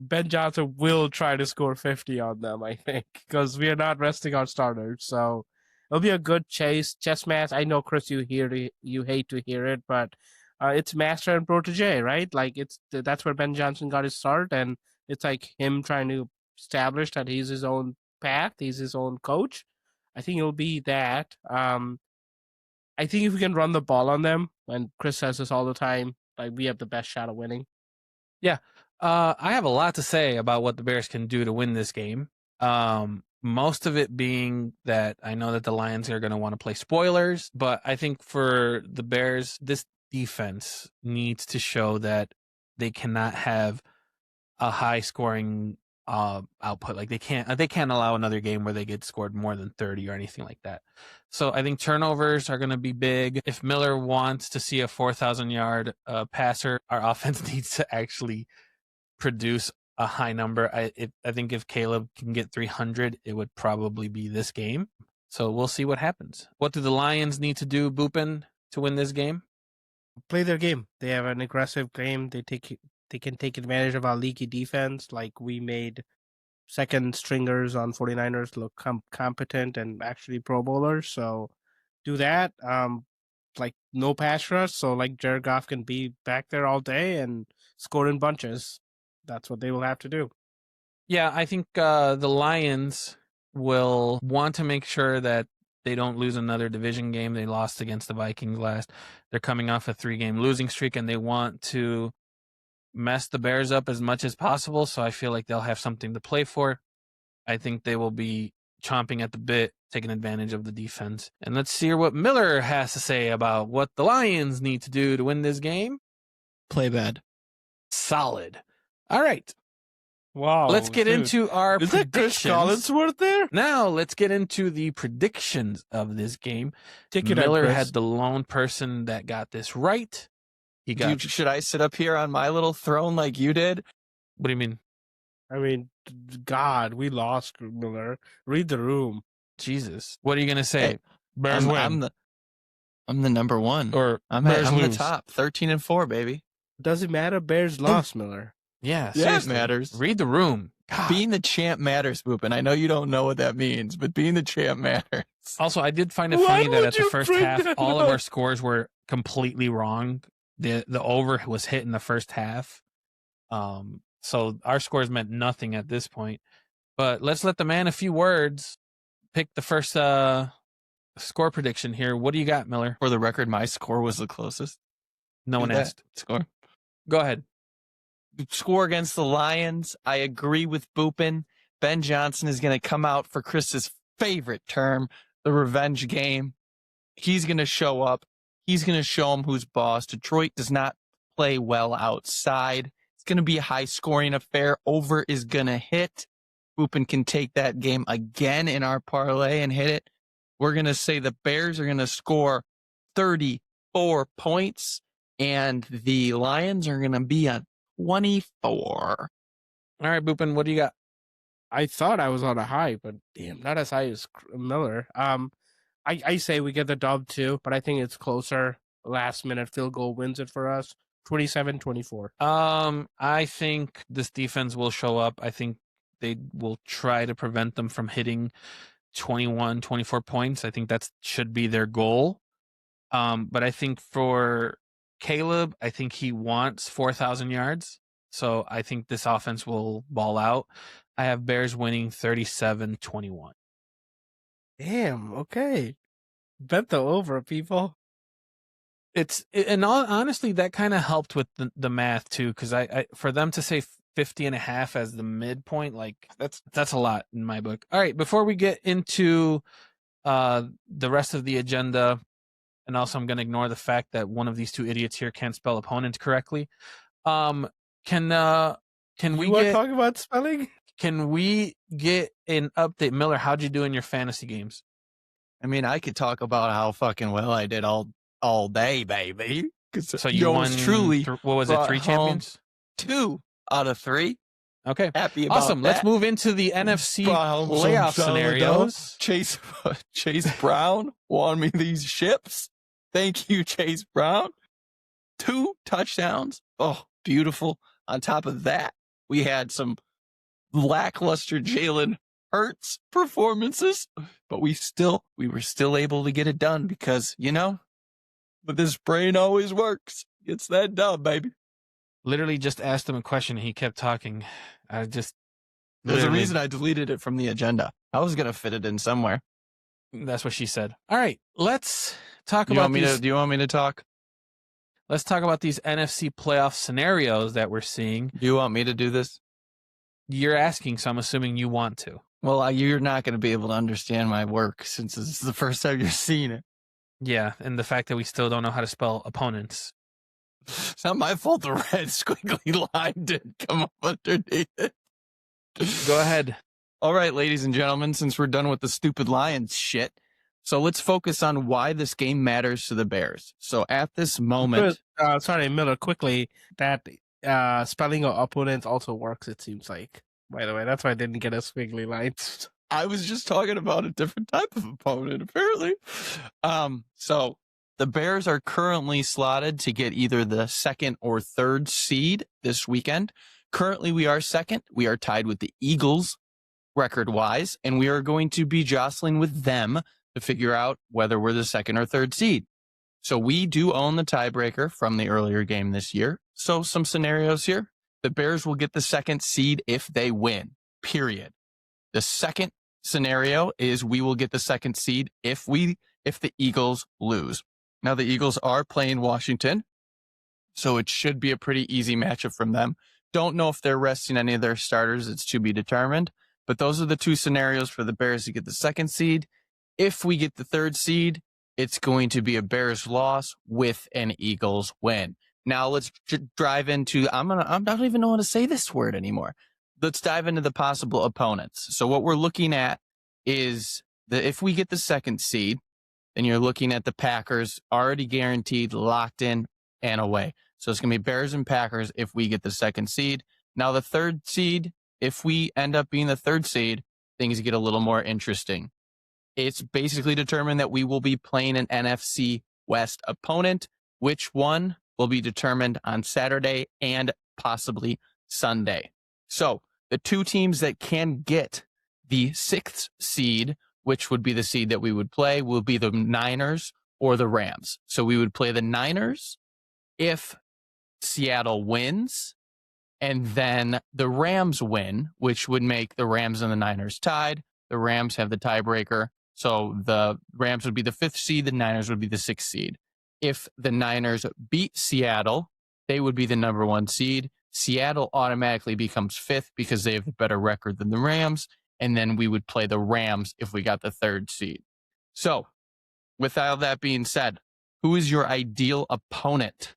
Ben Johnson will try to score 50 on them, I think, because we are not resting our starters. So it'll be a good chess match. I know, Chris, you hate to hear it, but it's master and protege, right? Like that's where Ben Johnson got his start, and it's like him trying to establish that he's his own path, he's his own coach. I think it'll be that. I think if we can run the ball on them, and Chris says this all the time, like we have the best shot of winning. Yeah. I have a lot to say about what the Bears can do to win this game. Most of it being that I know that the Lions are going to want to play spoilers, but I think for the Bears, this defense needs to show that they cannot have a high scoring output. Like they can't allow another game where they get scored more than 30 or anything like that. So I think turnovers are going to be big. If Miller wants to see a 4,000 yard passer, our offense needs to actually produce a high number. I think if Caleb can get 300, it would probably be this game. So we'll see what happens. What do the Lions need to do, Boopin, to win this game? Play their game. They have an aggressive game. They can take advantage of our leaky defense. Like we made second stringers on 49ers look competent and actually Pro Bowlers. So do that. Like no pass rush. So like Jared Goff can be back there all day and score in bunches. That's what they will have to do. Yeah, I think the Lions will want to make sure that they don't lose another division game. They lost against the Vikings last. They're coming off a 3-game losing streak, and they want to mess the Bears up as much as possible. So I feel like they'll have something to play for. I think they will be chomping at the bit, taking advantage of the defense. And let's hear what Miller has to say about what the Lions need to do to win this game. Play bad. Solid. All right. Wow. Let's get into our Is that Chris predictions. Collinsworth there? Now, let's get into the predictions of this game. Take it Miller out, Chris. had the lone person that got this right. He got. Should I sit up here on my little throne like you did? What do you mean? I mean, God, we lost, Miller. Read the room. Jesus. What are you going to say? Hey, Bears win. I'm the number one. Or I'm Bears the lose. top. 13-4, baby. Doesn't matter. Bears lost, Miller. Yeah, Yeah, it seriously. matters. Read the room. God. Being the champ matters, Boop, and I know you don't know what that means, but being the champ matters. Also, I did find it Why funny that would at the you first bring half, that all of up? our scores were completely wrong. The over was hit in the first half. So our scores meant nothing at this point. But let's let the man a few words pick the first score prediction here. What do you got, Miller? For the record, my score was the closest. No one to that asked. Score. Go ahead. Score against the Lions. I agree with Boopin. Ben Johnson is going to come out for Chris's favorite term, the revenge game. He's going to show up. He's going to show him who's boss. Detroit does not play well outside. It's going to be a high-scoring affair. Over is going to hit. Boopin can take that game again in our parlay and hit it. We're going to say the Bears are going to score 34 points, and the Lions are going to be on 24. All right, Boopin, what do you got? I thought I was on a high, but damn, not as high as Miller. I say we get the dub too, but I think it's closer. Last minute field goal wins it for us. 27-24. I think this defense will show up. I think they will try to prevent them from hitting 21, 24 points. I think that should be their goal. But I think for Caleb, I think he wants 4,000 yards. So I think this offense will ball out. I have Bears winning 37-21. Damn, okay. Bet the over, people. Honestly, that kind of helped with the math too, because I for them to say 50.5 as the midpoint, like that's a lot in my book. All right, before we get into the rest of the agenda, and also I'm going to ignore the fact that one of these two idiots here can't spell opponent correctly. Can we talk about spelling? Can we get an update, Miller? How'd you do in your fantasy games? I mean, I could talk about how fucking well I did all day, baby. So you won truly. What was it? 3 champions? 2 out of 3. Okay, Happy about awesome. that. Let's move into the NFC playoff scenarios. Chase Brown won me these ships. Thank you, Chase Brown. 2 touchdowns. Oh, beautiful. On top of that, we had some lackluster Jalen Hurts performances, but we were still able to get it done because, but this brain always works. It's that dub, baby. Literally just asked him a question and he kept talking. There's a reason I deleted it from the agenda. I was going to fit it in somewhere. That's what she said. All right, let's talk Do about you want me to talk? Let's talk about these NFC playoff scenarios that we're seeing. Do you want me to do this? You're asking, so I'm assuming you want to. Well, you're not going to be able to understand my work since this is the first time you're seeing it. Yeah, and the fact that we still don't know how to spell opponents. It's not my fault the red squiggly line didn't come up underneath it. Go ahead. All right, ladies and gentlemen, since we're done with the stupid Lions shit, so let's focus on why this game matters to the Bears. So at this moment... Sorry, Miller, quickly, that spelling of opponents also works, it seems like. By the way, that's why I didn't get a squiggly line. I was just talking about a different type of opponent, apparently. So the Bears are currently slotted to get either the 2nd or 3rd seed this weekend. Currently, we are 2nd. We are tied with the Eagles record-wise, and we are going to be jostling with them to figure out whether we're the 2nd or 3rd seed. So we do own the tiebreaker from the earlier game this year. So some scenarios here. The Bears will get the 2nd seed if they win, period. The second scenario is we will get the 2nd seed if the Eagles lose. Now the Eagles are playing Washington, so it should be a pretty easy matchup from them. Don't know if they're resting any of their starters. It's to be determined. But those are the 2 scenarios for the Bears to get the 2nd seed. If we get the 3rd seed, it's going to be a Bears loss with an Eagles win. Now let's drive into, I don't even know how to say this word anymore. Let's dive into the possible opponents. So what we're looking at is if we get the 2nd seed, then you're looking at the Packers already guaranteed, locked in, and away. So it's going to be Bears and Packers if we get the 2nd seed. Now the 3rd seed, if we end up being the 3rd seed, things get a little more interesting. It's basically determined that we will be playing an NFC West opponent. Which one will be determined on Saturday and possibly Sunday. So the two teams that can get the 6th seed, which would be the seed that we would play, will be the Niners or the Rams. So we would play the Niners if Seattle wins, and then the Rams win, which would make the Rams and the Niners tied. The Rams have the tiebreaker. So the Rams would be the 5th seed, the Niners would be the 6th seed. If the Niners beat Seattle, they would be the number 1 seed. Seattle automatically becomes 5th because they have a better record than the Rams. And then we would play the Rams if we got the 3rd seed. So, with all that being said, who is your ideal opponent?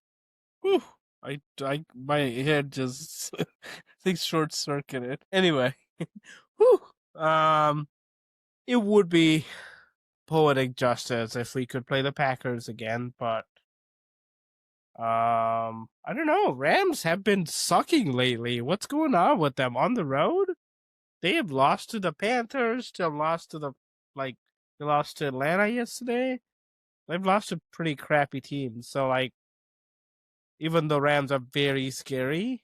Whew. My head just I think short circuited. Anyway, whew. It would be poetic justice if we could play the Packers again, but I don't know. Rams have been sucking lately. What's going on with them on the road? They have lost to the Panthers. They lost to they lost to Atlanta yesterday. They've lost to pretty crappy teams. So like, even though Rams are very scary,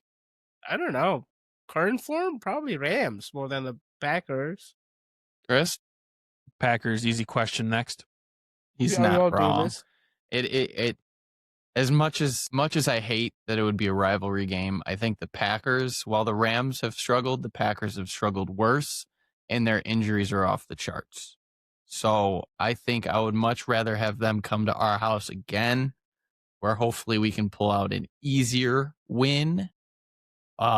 I don't know. Current form, probably Rams more than the Packers. Chris? Packers, easy question next. He's Are we all not doing wrong. this? It as much as I hate that it would be a rivalry game, I think the Packers, while the Rams have struggled, the Packers have struggled worse, and their injuries are off the charts. So I think I would much rather have them come to our house again, where hopefully we can pull out an easier win,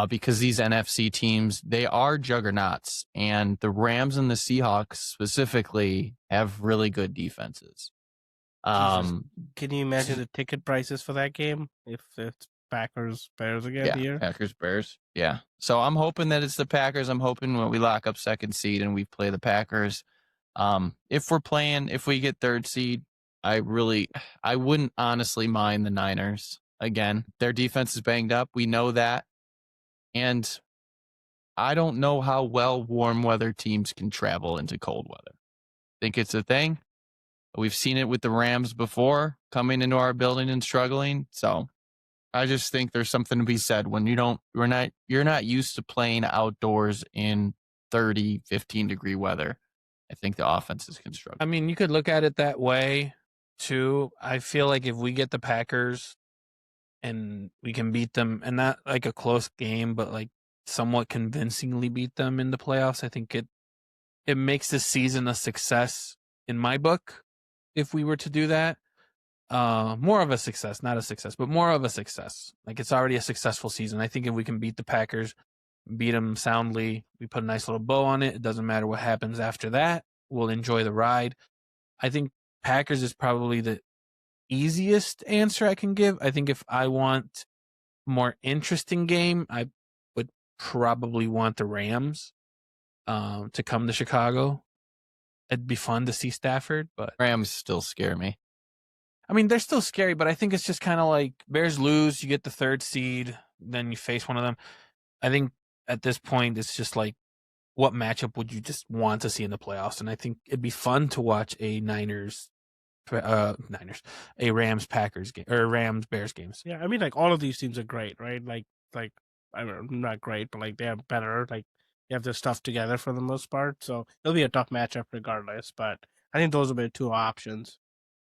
because these NFC teams, they are juggernauts, and the Rams and the Seahawks specifically have really good defenses. Jesus. Can you imagine the ticket prices for that game if it's Packers Bears again Yeah, here? Packers Bears. Yeah. So I'm hoping that it's the Packers. I'm hoping when we lock up 2nd seed and we play the Packers. If we get 3rd seed, I wouldn't honestly mind the Niners. Again, their defense is banged up. We know that. And I don't know how well warm weather teams can travel into cold weather. Think it's a thing. We've seen it with the Rams before, coming into our building and struggling. So I just think there's something to be said when you're not used to playing outdoors in 30, 15-degree weather. I think the offenses can struggle. I mean, you could look at it that way too. I feel like if we get the Packers and we can beat them, and not like a close game, but like somewhat convincingly beat them in the playoffs, I think it makes this season a success in my book. If we were to do that, more of a success, not a success, but more of a success. Like, it's already a successful season. I think if we can beat the Packers, beat them soundly, we put a nice little bow on it. It doesn't matter what happens after that. We'll enjoy the ride. I think Packers is probably the easiest answer I can give. I think if I want more interesting game, I would probably want the Rams to come to Chicago. It'd be fun to see Stafford, but Rams still scare me. I mean, they're still scary, but I think it's just kind of like Bears lose, you get the 3rd seed, then you face one of them. I think at this point, it's just like, what matchup would you just want to see in the playoffs? And I think it'd be fun to watch a Rams Packers game or Rams Bears games. Yeah, I mean, like, all of these teams are great, right? Like I don't know, not great, but like they're better. Like, they have their stuff together for the most part. So it'll be a tough matchup regardless. But I think those will be the 2 options.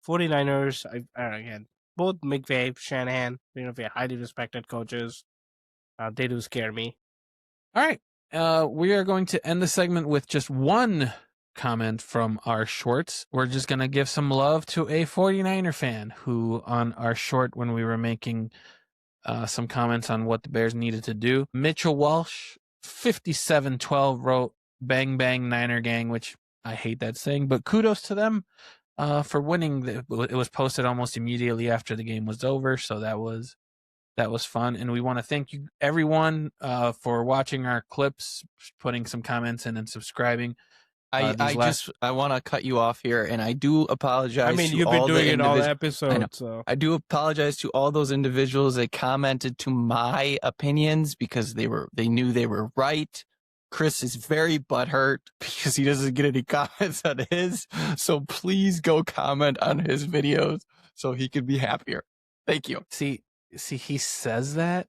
49ers, again, both McVay, Shanahan, they're highly respected coaches. They do scare me. All right. We are going to end the segment with just one comment from our shorts. We're just going to give some love to a 49er fan who, on our short, when we were making some comments on what the Bears needed to do, Mitchell Walsh, 5712, wrote "Bang Bang Niner Gang," which I hate that saying, but kudos to them for winning. It was posted almost immediately after the game was over, so that was fun. And we want to thank you, everyone, for watching our clips, putting some comments in, and subscribing. I want to cut you off here, and I do apologize. I mean, to you've been all doing the it all individ- episodes, so I do apologize to all those individuals that commented to my opinions because they knew they were right. Chris is very butthurt because he doesn't get any comments on his. So please go comment on his videos so he can be happier. Thank you. See, he says that,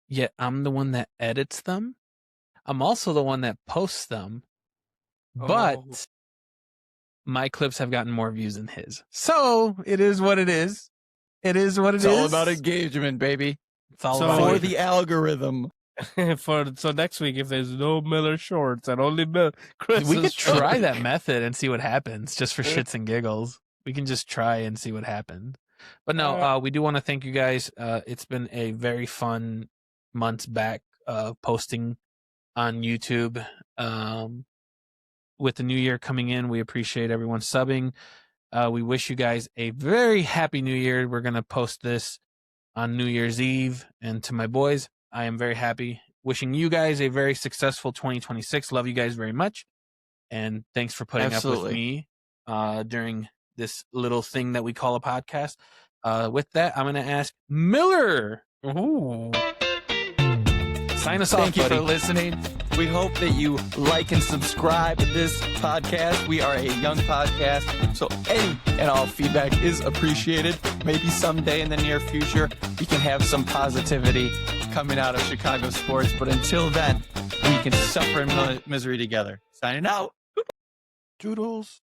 yet I'm the one that edits them. I'm also the one that posts them, but Oh. my clips have gotten more views than his. So it is what it is. It is what It's all about engagement, baby. It's all So- about For engagement. the algorithm. So next week, if there's no Miller shorts and only Chris, We could try that method and see what happens, just for shits and giggles. We can just try and see what happens. But no, we do want to thank you guys. It's been a very fun months back posting on YouTube. With the new year coming in, we appreciate everyone subbing. We wish you guys a very happy new year. We're going to post this on New Year's Eve. And to my boys, I am very happy. Wishing you guys a very successful 2026. Love you guys very much. And thanks for putting up with me during this little thing that we call a podcast. With that, I'm going to ask Miller. Ooh. Sign us off, Thank you buddy. for listening. We hope that you like and subscribe to this podcast. We are a young podcast, so any and all feedback is appreciated. Maybe someday in the near future, we can have some positivity coming out of Chicago sports. But until then, we can suffer in misery together. Signing out. Doodles.